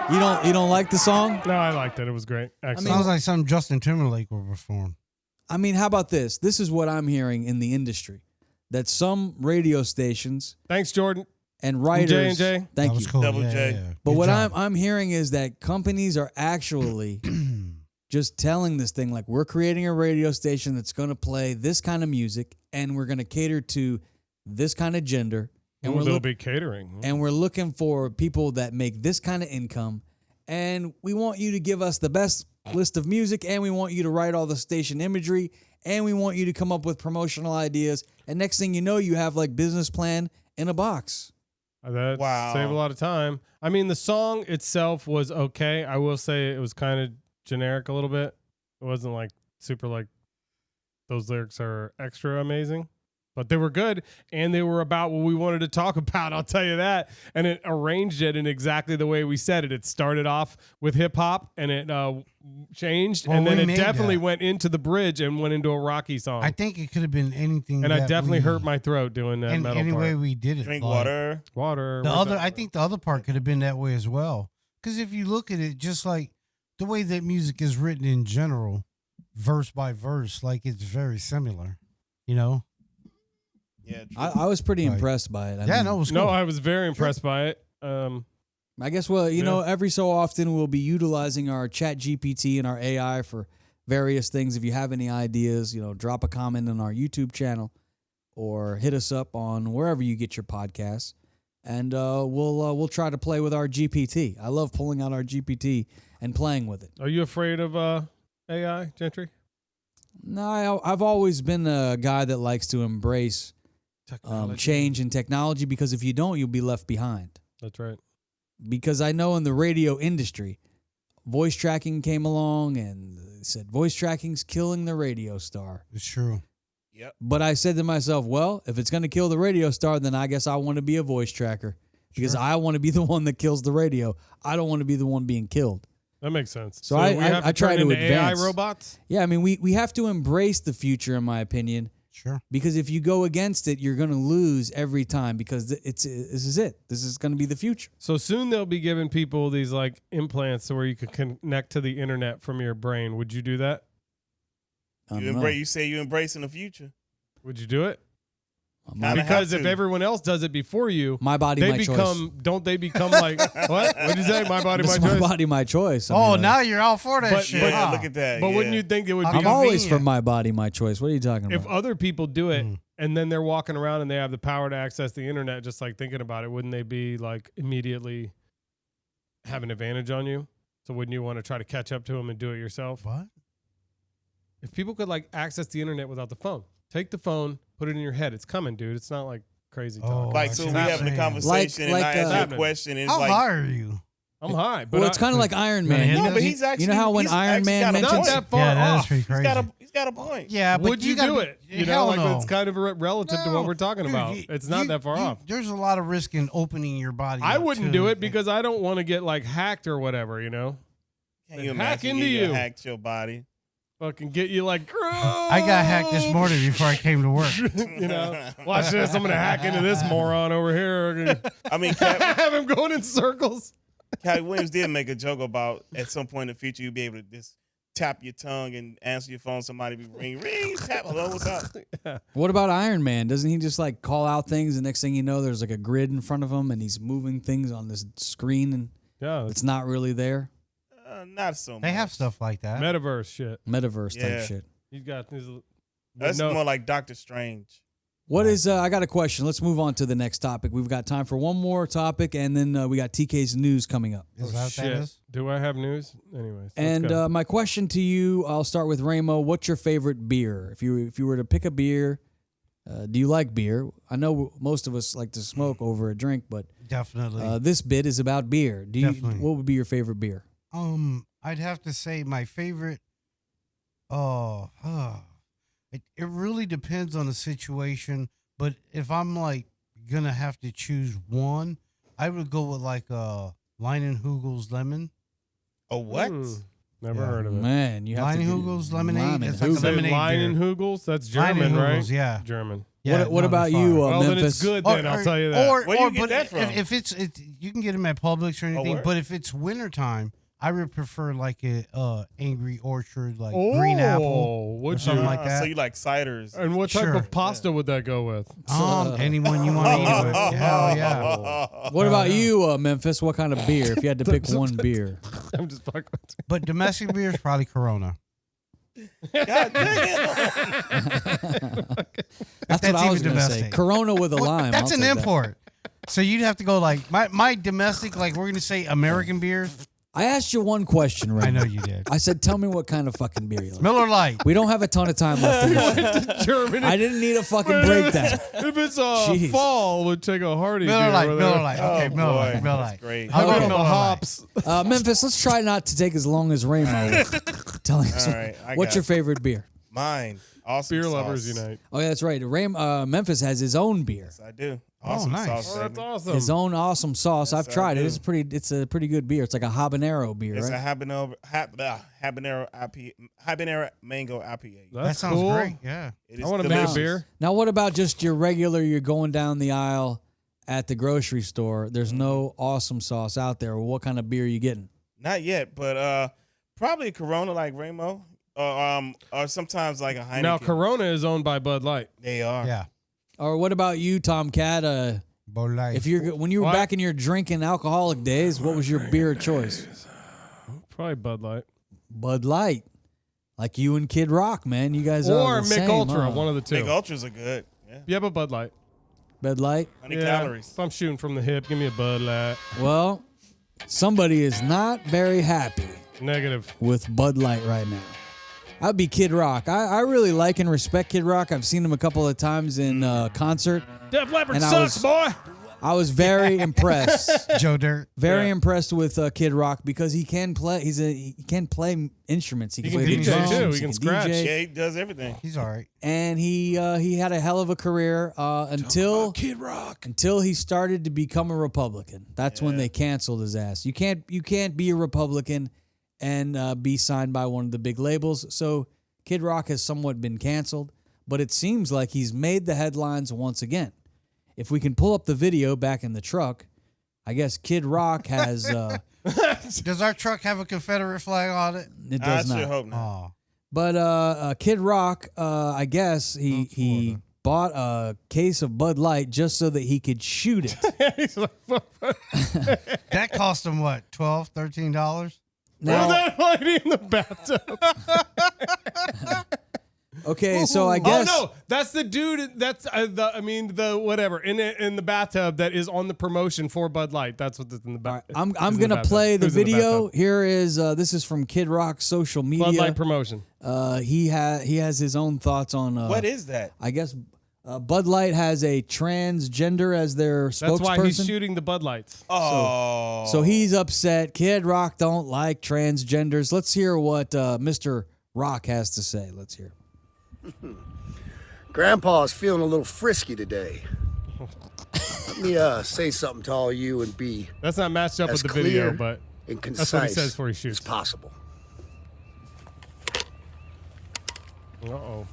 S2: You don't like the song?
S3: No, I liked it. It was great. Excellent.
S5: Sounds like something Justin Timberlake will perform.
S2: I mean, how about this? This is what I'm hearing in the industry, that some radio stations
S3: Thanks, Jordan.
S2: and writers.
S3: J&J.
S2: Thank
S5: That
S2: you.
S5: was cool.
S4: Double
S5: yeah,
S4: J.
S5: yeah, yeah.
S2: But
S5: Good
S2: what
S5: job.
S2: I'm hearing is that companies are actually just telling this thing like, we're creating a radio station that's going to play this kind of music, and we're going to cater to this kind of gender, and
S3: Ooh,
S2: we're
S3: they'll
S2: look-
S3: be catering.
S2: and we're looking for people that make this kind of income, and we want you to give us the best list of music, and we want you to write all the station imagery, and we want you to come up with promotional ideas, and next thing you know, you have like business plan in a box.
S3: That
S4: Wow.
S3: saved a lot of time. I mean, the song itself was okay. I will say it was kind of generic a little bit. It wasn't like super like those lyrics are extra amazing. But they were good, and they were about what we wanted to talk about, I'll tell you that. And it arranged it in exactly the way we said it. It started off with hip-hop, and it changed,
S5: Well,
S3: and then
S5: we
S3: it
S5: made
S3: definitely
S5: that.
S3: went into the bridge and went into a Rocky song.
S5: I think it could have been anything.
S3: and I
S5: that
S3: definitely
S5: we-
S3: hurt my throat doing that metal
S5: any
S3: part.
S5: way we did it.
S4: Drink
S5: like,
S4: water.
S3: Water.
S5: The
S3: where's
S5: other,
S3: that?
S5: I think the other part could have been that way as well. Because if you look at it, just like the way that music is written in general, verse by verse, like it's very similar. You know?
S4: Yeah, true.
S2: I was pretty
S5: Right.
S2: impressed by it. I
S5: Yeah,
S2: mean,
S5: no, it was cool.
S3: No, I was very impressed by it.
S2: I guess, well, you
S3: Yeah.
S2: know, every so often we'll be utilizing our chat GPT and our AI for various things. If you have any ideas, you know, drop a comment on our YouTube channel or hit us up on wherever you get your podcasts. And we'll try to play with our GPT. I love pulling out our GPT and playing with it.
S3: Are you afraid of AI, Gentry?
S2: No, I've always been a guy that likes to embrace change and technology, because if you don't, you'll be left behind.
S3: That's right.
S2: Because I know in the radio industry, voice tracking came along and they said voice tracking's killing the radio star.
S5: It's true.
S4: Yep.
S2: But I said to myself, well, if it's going to kill the radio star, then I guess I want to be a voice tracker, because
S5: Sure.
S2: I want to be the one that kills the radio. I don't want to be the one being killed.
S3: That makes sense.
S2: So
S3: we
S2: I
S3: have to
S2: try
S3: turn
S2: to
S3: into
S2: advance.
S3: AI robots?
S2: Yeah, I mean, we have to embrace the future, in my opinion,
S5: Sure.
S2: because if you go against it, you're going to lose every time, because this is it. This is going to be the future.
S3: So soon they'll be giving people these like implants so where you could connect to the internet from your brain. Would you do that?
S2: I don't know.
S4: You say you embracing the future.
S3: Would you do it?
S4: Kinda
S3: Because
S4: have
S3: if
S4: to.
S3: everyone else does it before you,
S2: My body,
S3: they
S2: my
S3: become
S2: choice.
S3: don't they become like what? What did you say? My body, my
S2: It's my
S3: choice.
S2: body, my choice. I
S5: Oh,
S2: mean,
S5: now you're all for that
S3: But-
S5: shit.
S3: but-
S4: Yeah,
S5: huh?
S4: look at that.
S3: But
S4: yeah.
S3: wouldn't you think it would
S5: How
S3: be
S2: I'm always
S5: convenient.
S2: for my body, my choice. What are you talking
S3: if
S2: about?
S3: other people do it
S5: Mm.
S3: and then they're walking around and they have the power to access the internet, just like thinking about it, wouldn't they be like immediately have an advantage on you? So wouldn't you want to try to catch up to them and do it yourself?
S5: What?
S3: If people could like access the internet without the phone, take the phone, put it in your head. It's coming, dude. It's not like crazy talk.
S5: Oh,
S4: Like,
S5: I
S4: so
S5: see
S4: we
S5: what you're
S4: having a
S5: saying.
S4: conversation
S2: Like,
S4: and I ask you
S3: happening.
S4: a question. And it's
S5: How
S4: like,
S5: high are you?
S3: I'm high, but
S2: Well, it's kind of like Iron Man.
S5: Man,
S2: You
S5: no,
S2: know-
S4: but he's actually
S2: you know how when
S4: he's
S2: Iron
S4: actually
S2: Man
S4: got a
S2: mentions
S3: not
S4: point.
S3: that far
S5: Yeah, that's
S3: off.
S5: pretty crazy.
S4: He's got a point.
S5: Yeah, but
S3: Would you
S5: gotta
S3: do
S5: be-
S3: it? You
S5: hell
S3: know, like
S5: no.
S3: it's kind of relative to what we're talking
S5: Dude,
S3: about.
S5: you-
S3: It's not
S5: you-
S3: that far off.
S5: There's a lot of risk in opening your body.
S3: I
S5: up,
S3: wouldn't
S5: too.
S3: do it because I don't want to get like hacked or whatever, you know?
S4: Can you
S3: Hack
S4: imagine
S3: into you.
S4: hacked your body?
S3: Fucking get you like,
S5: I got hacked this morning before I came to work.
S3: you know, watch this. I'm going to hack into this moron over here.
S4: I mean, Cat,
S3: Have him going in circles.
S4: Cat Williams did make a joke about at some point in the future you'll be able to just tap your tongue and answer your phone. Somebody be ring, tap. Hello, what's up?
S2: What about Iron Man? Doesn't he just like call out things, and next thing you know, there's like a grid in front of him, and he's moving things on this screen, and
S3: Yeah,
S2: it's not really there?
S4: Not so much.
S5: They have stuff like that.
S3: metaverse shit.
S2: Metaverse
S4: Yeah.
S2: type shit.
S3: He's got this.
S4: That's
S3: no,
S4: more like Doctor Strange.
S2: What is? I got a question. Let's move on to the next topic. We've got time for one more topic, and then we got TK's news coming up.
S5: Is that what
S3: shit.
S5: that is?
S3: Do I have news? Anyways.
S2: And my question to you, I'll start with Ramo. What's your favorite beer? If you were to pick a beer, do you like beer? I know most of us like to smoke over a drink, but
S5: Definitely.
S2: this bit is about beer.
S5: Definitely.
S2: What would be your favorite beer?
S5: I'd have to say my favorite. It really depends on the situation. But if I'm like gonna have to choose one, I would go with like Leinenhugel's lemon.
S4: Oh, what?
S3: Never
S5: Yeah.
S3: heard of it.
S2: Man, you have to
S5: Leinenhugel's lemonade. It's like a
S2: Leinenhugel.
S3: Say
S5: lemonade
S3: Leinenhugels? That's German, right?
S5: Leinenhugel's, yeah.
S3: German.
S5: Yeah,
S2: what
S5: no,
S2: about
S5: they're
S2: you,
S5: fire.
S3: Well, then it's
S2: Memphis?
S3: good then, I'll tell you that.
S5: Or,
S4: Where you get
S5: but
S4: that from?
S5: if it's you can get them at Publix or anything.
S4: word?
S5: But if it's wintertime, I would prefer like a Angry Orchard, like green apple.
S3: Would
S5: something
S3: you?
S5: like that.
S4: So you like ciders?
S3: And what type
S5: Sure.
S3: of pasta would that go with?
S5: Anyone you want to eat it with. Hell yeah.
S2: What about you, Memphis? What kind of beer? If you had to pick one beer,
S3: I'm just fucking with you.
S5: But domestic beer is probably Corona.
S4: God damn.
S2: that's what I
S5: even
S2: was going to say.
S5: domestic.
S2: Corona with a lime.
S5: That's
S2: I'll
S5: an
S2: take that.
S5: import. So you'd have to go like my domestic, like we're gonna say American beer.
S2: I asked you one question, right?
S5: I know you did.
S2: I said, tell me what kind of fucking beer you like.
S5: Miller Lite.
S2: We don't have a ton of time left in this show.
S3: Germany.
S2: I didn't need a fucking breakdown.
S3: If it's
S2: Jeez.
S3: fall, would take a hearty
S5: Miller
S3: beer
S5: Lite.
S3: with
S5: Miller
S3: it.
S5: Lite. Okay,
S4: Oh,
S5: Miller
S4: boy.
S5: Lite. Miller
S4: That's
S5: Lite.
S4: great.
S5: I'll
S3: How
S5: go
S3: about
S5: Miller
S3: the
S5: Lite.
S3: hops?
S2: Memphis, let's try not to take as long as Ramo telling us
S4: All right, I
S2: what's
S4: got
S2: your
S4: it.
S2: favorite beer.
S4: Mine. Awesome
S3: Beer
S4: sauce.
S3: lovers unite.
S2: Oh yeah, that's right. Memphis has his own beer,
S4: Yes, I do. Awesome
S5: nice.
S4: sauce,
S3: Oh, that's
S4: baby.
S3: awesome.
S2: his own awesome sauce.
S4: Yes,
S2: I've tried
S4: I
S2: it.
S4: do.
S2: It's a pretty good beer. It's like a habanero beer,
S4: It's
S2: right?
S4: a habanero IPA, habanero mango IPA.
S5: That
S3: That's
S5: sounds
S3: cool.
S5: great. Yeah.
S4: It is
S3: I want to make
S4: delicious.
S3: a beer.
S2: Now, what about just your regular? You're going down the aisle at the grocery store. There's no awesome sauce out there. What kind of beer are you getting?
S4: Not yet, but probably a Corona like Ramo, or sometimes like a Heineken.
S3: Now, Corona is owned by Bud Light.
S4: They are.
S5: Yeah.
S2: Or what about you, Tomcat?
S5: Bud Light.
S2: If you're when you were
S3: What?
S2: back in your drinking alcoholic days, what was your beer of choice?
S3: Probably Bud Light.
S2: Bud Light, like you and Kid Rock, man. You guys
S3: Or
S2: are the
S3: Mick
S2: same,
S3: Ultra,
S2: huh?
S3: one of the two.
S4: Big Ultras are good. Yeah.
S3: Yeah, but Bud Light.
S2: Bud Light.
S4: 100 calories.
S3: If I'm shooting from the hip, give me a Bud Light.
S2: Well, somebody is not very happy
S3: Negative.
S2: with Bud Light right now. I'd be Kid Rock. I really like and respect Kid Rock. I've seen him a couple of times in concert.
S3: Def Leppard
S2: And I
S3: sucks, boy.
S2: I was very impressed.
S5: Joe Dirt.
S2: Very
S3: Yeah.
S2: impressed with Kid Rock because he can play. He can play instruments. He can
S3: can
S2: play the
S3: DJ
S2: drums,
S3: too. He can scratch.
S2: DJ,
S4: Yeah, he does everything.
S5: He's all right.
S2: and he had a hell of a career until
S3: Kid Rock.
S2: until he started to become a Republican. That's when they canceled his ass. You can't be a Republican and be signed by one of the big labels. So Kid Rock has somewhat been canceled, but it seems like he's made the headlines once again. If we can pull up the video back in the truck, I guess Kid Rock has.
S5: Does our truck have a Confederate flag on it?
S2: It
S4: I
S2: does
S4: sure
S2: not.
S4: hope not.
S5: Oh.
S2: But Kid Rock, I guess he bought a case of Bud Light just so that he could shoot it.
S3: He's like,
S5: That cost him what? $12, $13?
S2: Now,
S3: that lady in the bathtub.
S2: okay, so I guess.
S3: Oh no, that's the dude. That's the whatever in the bathtub that is on the promotion for Bud Light. That's what's in the
S2: All right,
S3: bathtub.
S2: I'm gonna play the video. Here is this is from Kid Rock's social media.
S3: Bud Light promotion.
S2: He has his own thoughts on.
S4: What is that?
S2: I guess Bud Light has a transgender as their spokesperson.
S3: That's why he's shooting the Bud Lights.
S4: Oh.
S2: So he's upset. Kid Rock don't like transgenders. Let's hear what Mr. Rock has to say. Let's hear.
S6: Grandpa's feeling a little frisky today. Let me say something to all you and be
S3: That's not matched up
S6: as
S3: with the video,
S6: clear
S3: but
S6: and
S3: that's what he
S6: concise
S3: says before he
S6: as
S3: shoots.
S6: possible.
S3: Uh-oh.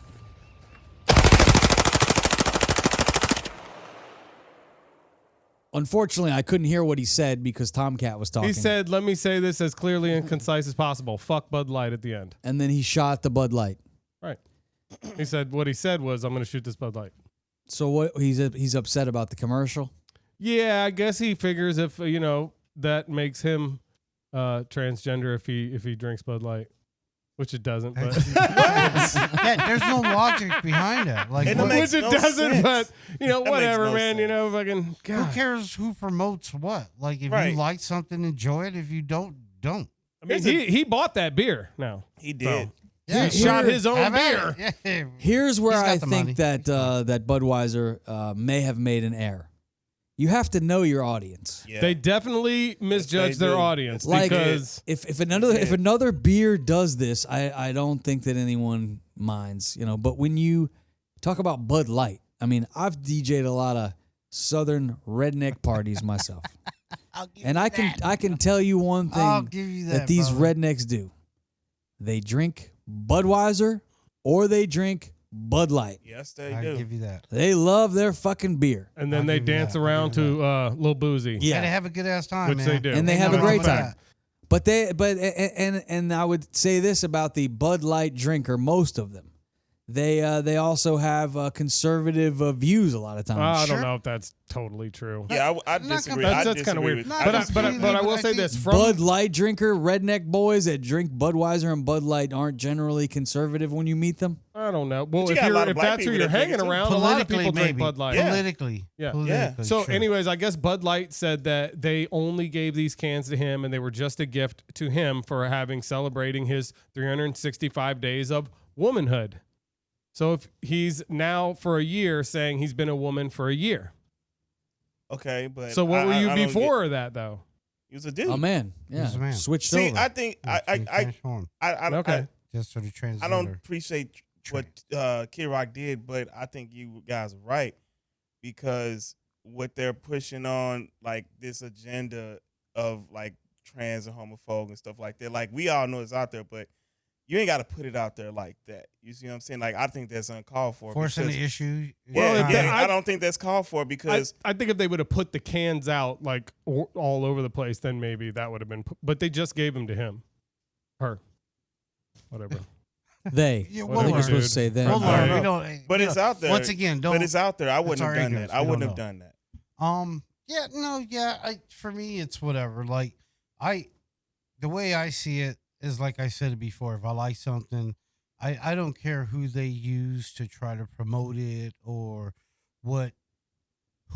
S2: Unfortunately, I couldn't hear what he said because Tomcat was talking.
S3: He said, "Let me say this as clearly and concise as possible. Fuck Bud Light at the end."
S2: and then he shot the Bud Light.
S3: Right. He said what he said was, "I'm going to shoot this Bud Light."
S2: So what? He's upset about the commercial.
S3: Yeah, I guess he figures if that makes him transgender if he drinks Bud Light, which it doesn't. But
S5: Yeah, there's no logic behind it. Like,
S4: It
S5: what-
S4: makes
S3: which it
S4: no
S3: doesn't.
S4: sense.
S3: But whatever,
S4: no
S3: man.
S4: sense.
S3: Fucking
S5: who
S3: God.
S5: cares who promotes what? Like, if
S4: Right.
S5: you like something, enjoy it. If you don't.
S3: I mean, he bought that beer. Now
S4: He did.
S5: Yeah,
S3: he shot his own
S5: have
S3: beer.
S5: at it. Yeah.
S2: Here's where
S5: He's got
S2: I
S5: the
S2: think
S5: money.
S2: that Budweiser may have made an error. You have to know your audience.
S4: Yeah.
S3: They definitely misjudge
S4: they
S3: their
S4: do.
S3: audience
S2: Like
S3: because
S2: if another beer does this, I don't think that anyone minds, But when you talk about Bud Light, I mean, I've DJ'd a lot of Southern redneck parties myself, and I can tell you one
S5: I'll
S2: thing
S5: give you
S2: that
S5: that,
S2: these
S5: brother.
S2: rednecks do: they drink Budweiser or they drink Bud Light.
S4: Yes, they
S5: I
S4: do.
S5: give you that.
S2: They love their fucking beer.
S3: and then
S5: I'll
S3: they
S5: give you
S3: dance
S5: that. I'll
S3: around
S5: give you
S3: to Lil Boozy.
S2: Yeah.
S5: And they have a good ass time,
S3: Which
S5: man.
S3: they do.
S2: And they have
S5: Ain't
S2: a
S5: nothing
S2: great
S5: wrong
S2: time.
S5: with that.
S2: But I would say this about the Bud Light drinker, most of them. They also have conservative views a lot of times.
S3: I don't
S5: Sure.
S3: know if that's totally true.
S4: Yeah, I
S5: Not
S4: disagree.
S5: completely.
S3: That's kind of weird.
S5: Not
S3: But I
S5: completely,
S3: will
S5: but I
S3: say
S5: think
S3: this: from
S2: Bud Light drinker, redneck boys that drink Budweiser and Bud Light aren't generally conservative when you meet them.
S3: I don't know. Well,
S4: you
S3: if
S4: got a lot of
S3: if
S4: black
S3: that's who
S4: people
S3: you're
S4: that drink
S3: hanging
S4: it, too.
S3: around, a lot of people
S5: Politically,
S3: drink
S5: maybe.
S3: Bud Light.
S4: Yeah.
S5: Politically.
S3: Yeah.
S5: Politically,
S3: So,
S5: sure.
S3: anyways, I guess Bud Light said that they only gave these cans to him, and they were just a gift to him for celebrating his 365 days of womanhood. So if he's now for a year saying he's been a woman for a year.
S4: Okay, but
S3: So what were you
S4: I don't
S3: before that though?
S4: He was a dude.
S2: Oh man, yeah,
S5: He's a man.
S2: switched
S4: See,
S2: over.
S4: I think I
S5: Transform.
S4: I
S3: Okay.
S5: Just for the transgender.
S4: I don't appreciate Kid Rock did, but I think you guys are right because what they're pushing on, like this agenda of like trans and homophobe and stuff like that, like we all know it's out there, but you ain't got to put it out there like that. You see what I'm saying? Like I think that's uncalled for.
S5: Forcing the issue.
S4: Yeah, I don't think that's called for because
S3: I think if they would have put the cans out like all over the place, then maybe that would have been. But they just gave them to him, her, whatever.
S2: They.
S5: Yeah,
S2: I think you're supposed to say them.
S5: We'll learn. We don't,
S4: but it's out there.
S5: Once again, don't.
S4: But it's out there. I wouldn't have done
S5: ignorance.
S4: that. I
S5: We
S4: wouldn't
S5: don't
S4: have
S5: know.
S4: done that.
S5: Yeah, no, yeah. For me, it's whatever. Like the way I see it is like I said it before. If I like something, I don't care who they use to try to promote it or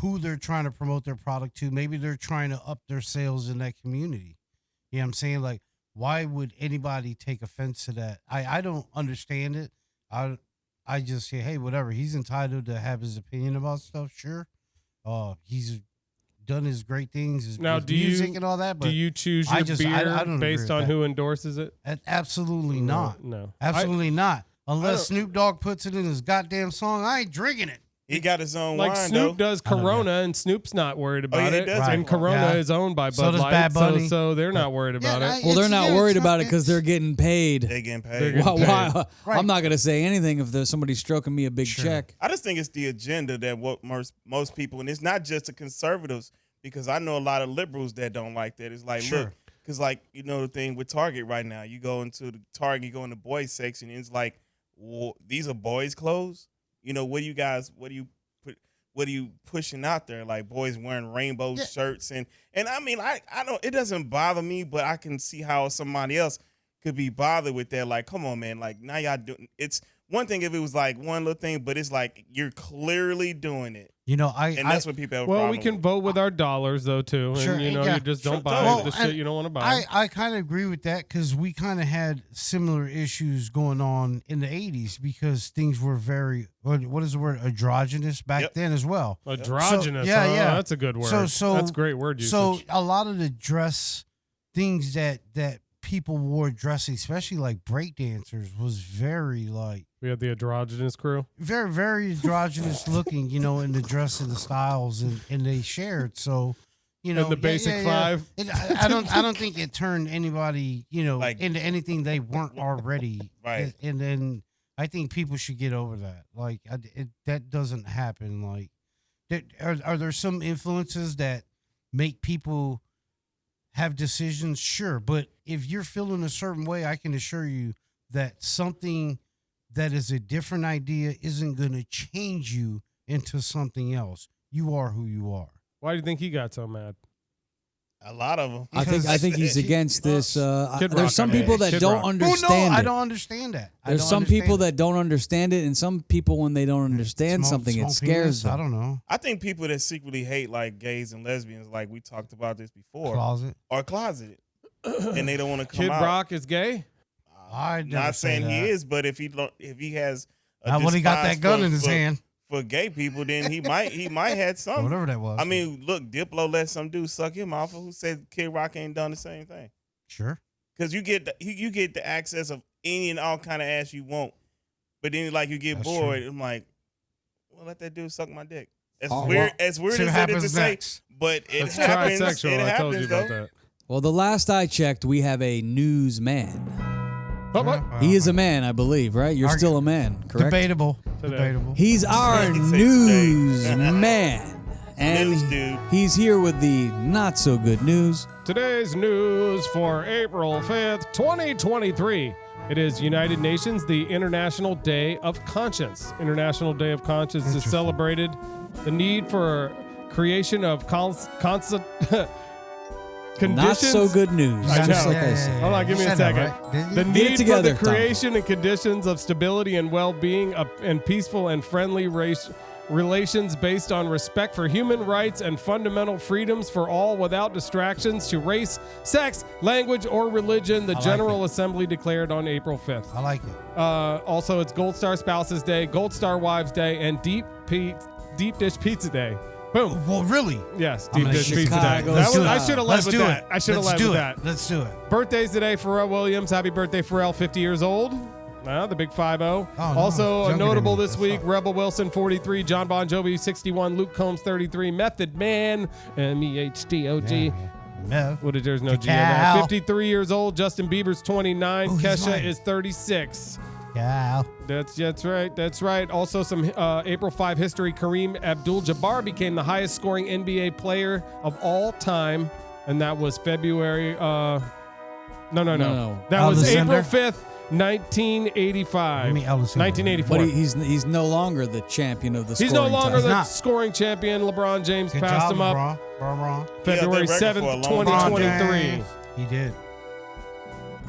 S5: who they're trying to promote their product to. Maybe they're trying to up their sales in that community. You know what I'm saying? Like, why would anybody take offense to that? I don't understand it. I just say, hey, whatever. He's entitled to have his opinion about stuff. Sure. He's done his great things, his music and all that. But
S3: do you choose your beer
S5: I don't
S3: based on who endorses it?
S5: Absolutely not.
S3: No.
S5: Absolutely not. Unless Snoop Dogg puts it in his goddamn song, I ain't drinking it.
S4: He got his own
S3: Like
S4: wine,
S3: Snoop
S4: though.
S3: does Corona, and Snoop's not worried about
S4: he
S3: it.
S4: does
S3: And
S4: have
S3: Corona
S5: one.
S3: is owned by
S5: So
S3: Bud
S5: does
S3: Light,
S5: Bad Bunny.
S3: so they're not worried about it.
S2: Well, they're not worried about it
S5: it's
S2: because they're getting paid.
S4: They getting paid.
S3: They're getting
S2: Why?
S5: Right.
S2: I'm not going to say anything if there's somebody stroking me a big check.
S4: I just think it's the agenda that what most people, and it's not just the conservatives, because I know a lot of liberals that don't like that. It's like, look, because like, you know, the thing with Target right now, you go into the Target, you go in the boys section, and it's like, well, these are boys' clothes. You know, what are you pushing out there? Like boys wearing rainbow shirts and I mean, I don't, it doesn't bother me, but I can see how somebody else could be bothered with that. Like, come on, man. Like now y'all doing, it's one thing if it was like one little thing, but it's like you're clearly doing it.
S5: You know,
S4: And that's what people have a
S3: Well,
S4: problem
S3: we can
S4: with.
S3: vote with our dollars though too,
S5: Sure,
S3: and you know,
S5: yeah.
S3: you just don't
S4: Sure,
S3: buy
S4: well,
S3: the shit you don't want to buy.
S5: I kind of agree with that because we kind of had similar issues going on in the 80s because things were very, what is the word, androgynous back then as well.
S3: Androgynous.
S5: So, yeah.
S3: That's a good word.
S5: So
S3: That's a great word usage.
S5: So a lot of the dress things that people wore dressing, especially like break dancers, was very like,
S3: we had the androgynous crew.
S5: very, very androgynous looking, you know, in the dress and the styles, and they shared. So, you know,
S3: And the basic five.
S5: I don't think it turned anybody, you know,
S4: Like-
S5: into anything they weren't already.
S4: Right.
S5: And then I think people should get over that. Like that doesn't happen. Like, are there some influences that make people have decisions? Sure, but if you're feeling a certain way, I can assure you that something that is a different idea isn't going to change you into something else. You are who you are.
S3: Why do you think he got so mad?
S4: A lot of them.
S2: I think he's against this.
S3: Kid Rock,
S2: There's some
S3: I mean.
S2: people that
S3: Kid
S2: don't
S3: Rock.
S2: understand
S5: I
S2: it.
S5: don't understand that.
S2: There's some people that don't understand it, and some people, when they don't understand something, it scares them.
S5: I don't know.
S4: I think people that secretly hate like gays and lesbians, like we talked about this before,
S5: Closet.
S4: are closeted, and they don't want to come
S3: Kid
S4: out.
S3: Rock is gay?
S5: I
S4: Not saying he is, but if he has a
S5: Not when he got
S4: despise
S5: that gun
S4: for-
S5: in his
S4: for-
S5: hand.
S4: for gay people, then he might had
S5: Or
S4: some.
S5: whatever that was.
S4: I mean, look, Diplo let some dude suck him off. Who said Kid Rock ain't done the same thing?
S5: Sure.
S4: Because you get the access of any and all kind of ass you want, but then like you get
S5: That's
S4: bored.
S5: true.
S4: I'm like, well, let that dude suck my dick. As
S2: Oh,
S4: weird
S2: well,
S4: as weird
S5: see
S4: as
S5: what
S4: it is to
S5: happens
S4: say,
S5: next.
S4: but it
S3: That's
S4: happens.
S3: trisexual.
S4: It
S3: I told you
S4: happens
S3: about
S4: though.
S3: that.
S2: Well, the last I checked, we have a newsman.
S3: Oh, what?
S2: He is a man, I believe, right? You're still a man, correct?
S5: Debatable.
S3: Today.
S5: Debatable.
S2: He's our
S4: Say today.
S2: newsman. And
S4: News dude.
S2: he's here with the not so good news.
S3: Today's news for April 5th, 2023. It is United Nations, the International Day of Conscience. International Day of Conscience is
S5: Interesting.
S3: celebrated. The need for creation of constant conditions.
S2: Not so good news,
S3: I
S2: just
S3: know.
S2: like I said.
S3: Hold on, give me
S5: You
S3: a
S5: said that,
S3: second.
S5: right? Didn't you?
S3: The
S2: Get it
S3: need
S2: together,
S3: for the creation and conditions of stability and well-being and peaceful and friendly relations based on respect for human rights and fundamental freedoms for all without distractions to race, sex, language, or religion, the
S5: like
S3: General
S5: it.
S3: Assembly declared on April 5th.
S5: I like it.
S3: Also, it's Gold Star Spouses Day, Gold Star Wives Day, and Deep Dish Pizza Day. Boom.
S5: Well, really?
S3: Yes,
S5: I'm
S3: Deep
S5: gonna
S3: Dish
S5: shoot
S3: Pizza Day.
S2: Chicago
S3: That was, I
S2: style.
S3: should have led
S5: Let's
S3: with
S5: do
S3: that.
S5: it.
S3: I should have
S5: Let's
S3: led
S5: do
S3: with
S5: it.
S3: that.
S5: Let's do it.
S3: Birthdays today, Pharrell Williams. Happy birthday, Pharrell, 50 years old. The Big 5-0.
S5: Oh,
S3: Also
S5: no. Younger
S3: notable
S5: than me.
S3: this week, Rebel Wilson, 43, John Bon Jovi, 61, Luke Combs, 33, Method Man, MEHDOG.
S5: Meth.
S3: What, there's no G in that. 53 years old, Justin Bieber's 29,
S5: he's
S3: Kesha
S5: mine.
S3: is 36.
S5: Yeah.
S3: That's right. Also some April 5 history, Kareem Abdul-Jabbar became the highest scoring NBA player of all time, and that was February, no. That was
S5: Alexander?
S3: April 5th, 1985.
S5: Give me Alexander.
S3: 1984.
S2: But he's no longer the champion of the
S3: He's
S2: scoring
S3: no longer
S2: title.
S3: the
S5: not.
S3: scoring champion. LeBron James
S5: Good
S3: passed
S5: job,
S3: him up
S5: LeBron.
S3: February
S4: He had that record
S3: 7th,
S4: for a long time.
S3: 2023.
S5: He did.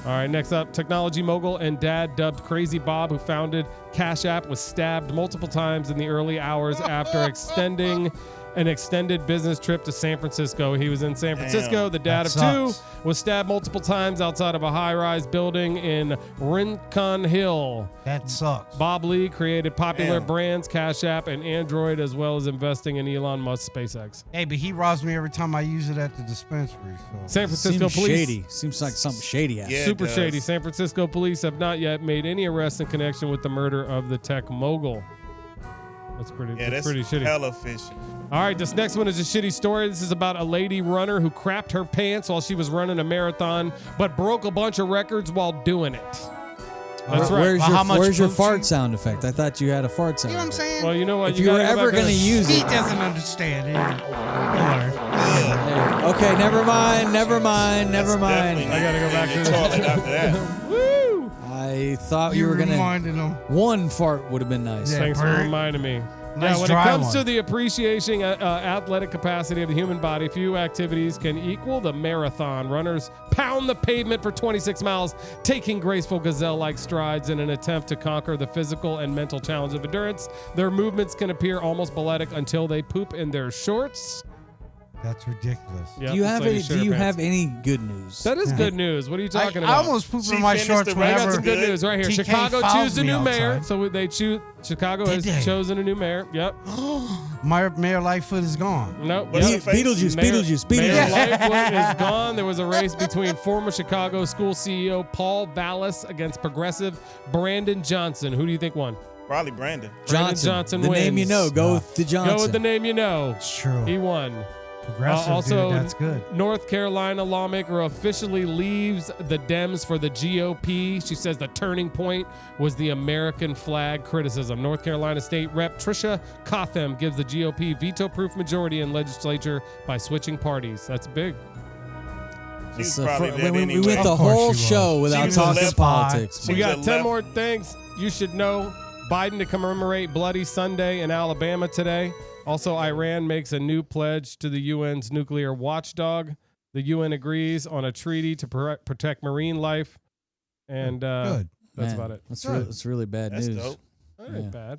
S3: All right, next up, technology mogul and dad dubbed Crazy Bob, who founded Cash App, was stabbed multiple times in the early hours after extending an extended business trip to San Francisco. He was in San Francisco. The dad of
S5: That
S3: two
S5: sucks.
S3: was stabbed multiple times outside of a high-rise building in Rincon Hill.
S5: That sucks.
S3: Bob Lee created popular
S4: Damn.
S3: brands, Cash App and Android, as well as investing in Elon Musk's SpaceX.
S5: Hey, but he robs me every time I use it at the dispensary. So.
S3: San Francisco
S2: Seems
S3: police.
S2: shady. Seems like something shady happened.
S4: Yeah.
S3: Super
S4: it does.
S3: shady. San Francisco police have not yet made any arrests in connection with the murder of the tech mogul. That's pretty.
S4: Yeah,
S3: that's
S4: that's
S3: pretty shitty.
S4: hella fishy.
S3: All right, this next one is a shitty story. This is about a lady runner who crapped her pants while she was running a marathon, but broke a bunch of records while doing it. That's right.
S2: Where's
S5: Well, how much
S2: your
S5: poop
S2: fart
S5: she-
S2: sound effect? I thought you had a fart sound.
S5: You know what I'm
S2: effect.
S5: saying?
S3: Well, you know what?
S2: If you were
S3: gotta go
S2: ever
S3: back
S2: going to use
S5: he
S2: it.
S5: doesn't understand it. Lord.
S2: Okay, never mind.
S4: That's definitely
S3: I gotta go
S4: in
S3: back
S4: your
S3: to the-
S4: toilet after that.
S3: Woo!
S2: I thought you were going to.
S5: reminding him.
S2: One fart would have been nice.
S5: Yeah.
S3: Thanks for
S5: Bert.
S3: reminding me.
S5: Nice
S3: when it
S5: dry
S3: comes
S5: one.
S3: to the appreciating athletic capacity of the human body, few activities can equal the marathon. Runners pound the pavement for 26 miles, taking graceful gazelle-like strides in an attempt to conquer the physical and mental challenge of endurance. Their movements can appear almost balletic until they poop in their shorts.
S5: That's ridiculous.
S3: Yep,
S2: Do you
S3: this
S2: have
S3: lady
S2: any?
S3: shit
S2: Do
S3: her
S2: you
S3: pants.
S2: have any good news?
S3: That is good news. What are you talking
S5: I
S3: about?
S5: almost pooped
S4: She
S5: in my
S4: finished
S5: shorts
S4: the race.
S3: I got
S5: whenever
S3: some good
S4: Good.
S3: news right here.
S5: TK
S3: Chicago
S5: fouls
S3: chooses a
S5: me
S3: new mayor.
S5: outside.
S3: So they choose. Chicago
S5: Did
S3: has
S5: they?
S3: chosen a new mayor. Yep.
S5: Mayor Lightfoot is gone.
S3: Nope.
S4: What's
S3: Yep.
S4: her face?
S2: Beetlejuice,
S3: Mayor
S2: Beetlejuice.
S3: Lightfoot is gone. There was a race between former Chicago school CEO Paul Vallis against progressive Brandon Johnson. Who do you think won?
S4: Probably Brandon.
S3: Brandon Johnson
S2: the name you
S3: wins.
S2: know. Go with the Johnson.
S3: Go with the name you know.
S5: It's true.
S3: He won.
S5: Progressive,
S3: also,
S5: dude, that's good.
S3: North Carolina lawmaker officially leaves the Dems for the GOP. She says the turning point was the American flag criticism. North Carolina State Rep Tricia Cotham gives the GOP veto-proof majority in legislature by switching parties. That's big.
S4: She's
S2: It's,
S4: probably
S2: we
S4: dead
S2: went
S4: anyway.
S2: the
S5: Of course
S2: whole
S5: she was.
S2: show
S4: She
S2: without
S4: was a
S2: talking
S4: left
S2: politics.
S4: She
S3: We
S4: was
S3: got
S4: a
S3: 10
S4: left-
S3: more things you should know. Biden to commemorate Bloody Sunday in Alabama today. Also, Iran makes a new pledge to the UN's nuclear watchdog. The UN agrees on a treaty to protect marine life. And
S5: Good.
S3: that's
S2: Man,
S3: about it.
S2: That's really bad
S4: That's
S2: news.
S4: dope.
S3: That ain't
S2: Yeah.
S3: bad.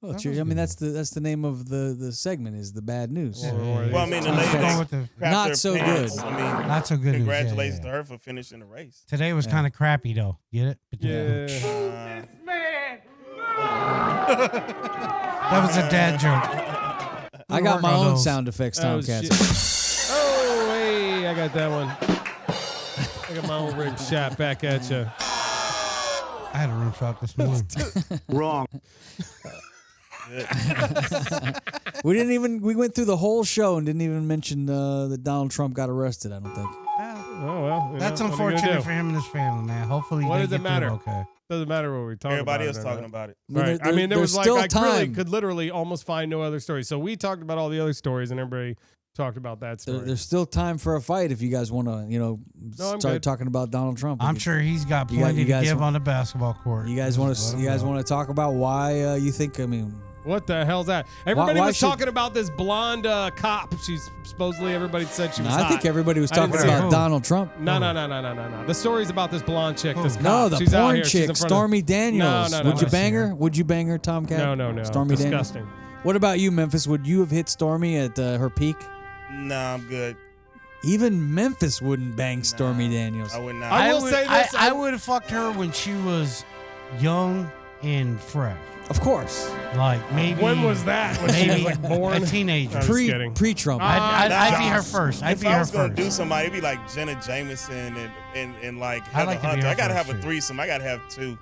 S2: Well,
S5: That
S2: I
S5: was
S2: mean,
S5: good.
S2: that's the name of the segment is the bad news.
S3: Yeah.
S4: Well, I mean, the
S5: I'm
S4: lady
S5: going
S4: that
S5: with the
S4: crapped
S2: Not
S4: her
S2: so
S4: pants.
S2: good.
S4: I mean,
S5: not so good news. Yeah,
S4: congratulations
S5: yeah.
S4: to her for finishing the race.
S5: Today was
S2: Yeah.
S5: kind of crappy though. Get it? But
S3: Yeah.
S5: That was a dad joke.
S2: I got my
S5: Work on
S2: own
S5: those.
S2: sound effects,
S3: Oh,
S2: Tomcat.
S3: shit. Oh, hey, I got that one. I got my own rig shot back at you.
S5: I had a rim shot this morning.
S2: We went through the whole show and didn't even mention that Donald Trump got arrested. I don't think.
S3: Oh, well. you
S5: That's
S3: know, what are you gonna
S5: unfortunate
S3: do?
S5: for him and his family, man. Hopefully,
S3: What
S5: they
S3: does it
S5: get through
S3: matter?
S5: okay.
S3: Doesn't matter what we talk
S4: Everybody
S3: about.
S4: else talking about it.
S3: Right. I mean, there was
S2: there's
S3: like,
S2: still
S3: I really
S2: time.
S3: could literally almost find no other stories. So we talked about all the other stories and everybody talked about that story.
S2: There's still time for a fight if you guys want to,
S3: No, I'm
S2: start
S3: good.
S2: talking about Donald Trump.
S5: I'm sure he's got
S2: You gu-
S5: plenty
S2: you
S5: to
S2: guys
S5: give
S2: want-
S5: on the basketball court.
S2: You guys want to? You guys want to talk about why you think? I mean,
S3: What the hell's that? Everybody
S2: why
S3: was
S2: should-
S3: talking about this blonde cop. She's supposedly everybody said she was
S2: I
S3: hot.
S2: think everybody was
S3: I didn't
S2: talking
S3: see
S2: about
S5: her.
S2: Donald Trump.
S3: No. The story's about this blonde chick. This cop.
S2: No, the
S3: She's out
S2: porn
S3: here. She's
S2: chick,
S3: in front of-
S2: Stormy Daniels.
S3: No,
S2: Would you
S3: no.
S2: bang her? Would you bang her, Tomcat?
S3: No.
S2: Stormy Daniels.
S3: Disgusting.
S2: What about you, Memphis? Would you have hit Stormy at her peak?
S4: Nah, I'm good.
S2: Even Memphis wouldn't bang Stormy Daniels.
S4: I would not.
S3: I will say this.
S5: I would have fucked her when she was young and fresh.
S2: Of course.
S5: Like maybe.
S3: When was that? When she was
S5: Maybe
S3: like born?
S5: a teenager.
S3: I'm just kidding.
S2: Pre-Trump.
S5: I'd be her first. I'd
S4: if
S5: be
S4: I
S5: her
S4: was gonna do
S5: first.
S4: somebody, it'd be like Jenna Jameson and like
S5: I
S4: Heather
S5: like to be
S4: Hunter.
S5: her
S4: I gotta
S5: first,
S4: have a
S5: too.
S4: threesome. I gotta have two.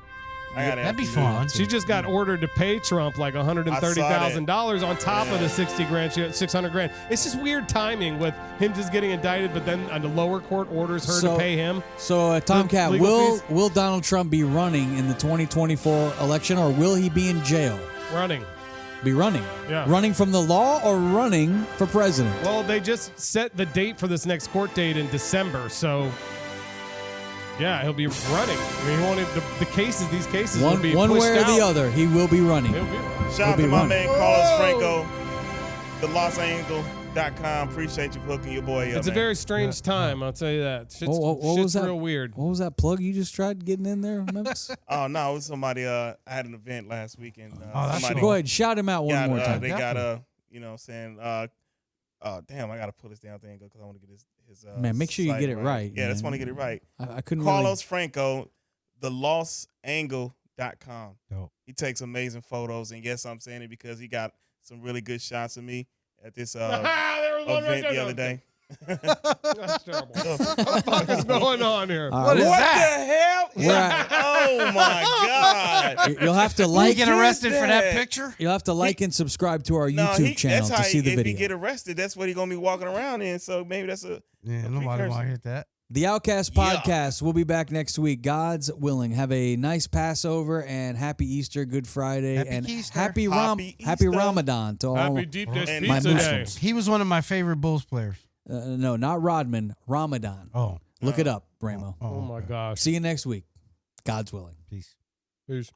S5: That'd be fun.
S3: She just got ordered to pay Trump like $130,000 on top of the 60 grand, 600 grand. It's just weird timing with him just getting indicted, but then the lower court orders her to pay him.
S2: So, Tomcat,
S3: legal fees?
S2: will Donald Trump be running in the 2024 election, or will he be in jail?
S3: Running.
S2: Be running.
S3: Yeah.
S2: Running from the law or running for president?
S3: Well, they just set the date for this next court date in December, so yeah, he'll be running. I mean, he won't the cases, these cases will be
S2: one
S3: pushed
S2: way or
S3: out.
S2: the other. He will be running.
S3: He'll be running.
S4: Shout out to my man Carlos Franco, the LosAngeles.com. Appreciate you for hooking your boy up.
S3: It's a
S4: man.
S3: very strange time, I'll tell you that. Shit's,
S2: What was
S3: shit's
S2: that?
S3: real weird.
S2: What was that plug you just tried getting in there, Memphis?
S4: Oh no, it was somebody. I had an event last weekend.
S5: that's
S4: Somebody
S2: Go ahead, shout him out one
S4: got,
S2: more time.
S4: They got you know, saying, damn, I gotta pull this down thing because I want to get his.
S2: Man, make sure you
S4: site
S2: get it right.
S4: Yeah, just
S2: man.
S4: want to get it right.
S2: I couldn't.
S4: Carlos Franco, the LostAngle.com.
S5: Dope.
S4: He takes amazing photos, and yes, I'm saying it because he got some really good shots of me at this
S3: There was one right
S4: event
S3: there.
S4: the other day.
S3: That's terrible. What the fuck is going on here?
S2: All right,
S4: What
S5: that?
S4: the hell?
S2: We're at-
S4: Oh my God!
S2: You'll have to
S5: You
S2: like.
S5: get arrested for that
S4: that?
S5: picture?
S2: You'll have to like and subscribe to our YouTube channel
S4: that's how
S2: to see the
S4: if
S2: video.
S4: he get arrested, that's what he gonna be walking around in. So maybe that's
S5: Yeah,
S4: a
S5: nobody
S4: precursor.
S5: want to hit that.
S2: The Outcast
S4: Yeah.
S2: podcast. We'll be back next week. God's willing. Have a nice Passover and happy Easter, Good Friday,
S5: Happy
S2: and
S5: Easter.
S2: happy
S4: Happy
S2: Happy
S4: Easter.
S2: Ramadan to all.
S3: Happy deep dish
S4: And
S2: my
S3: pizza day.
S2: Muslims.
S5: He was one of my favorite Bulls players.
S2: No, not Rodman. Ramadan.
S5: Oh.
S2: Look it up, Ramo.
S3: Oh my gosh.
S2: See you next week. God's willing.
S5: Peace.
S3: Peace.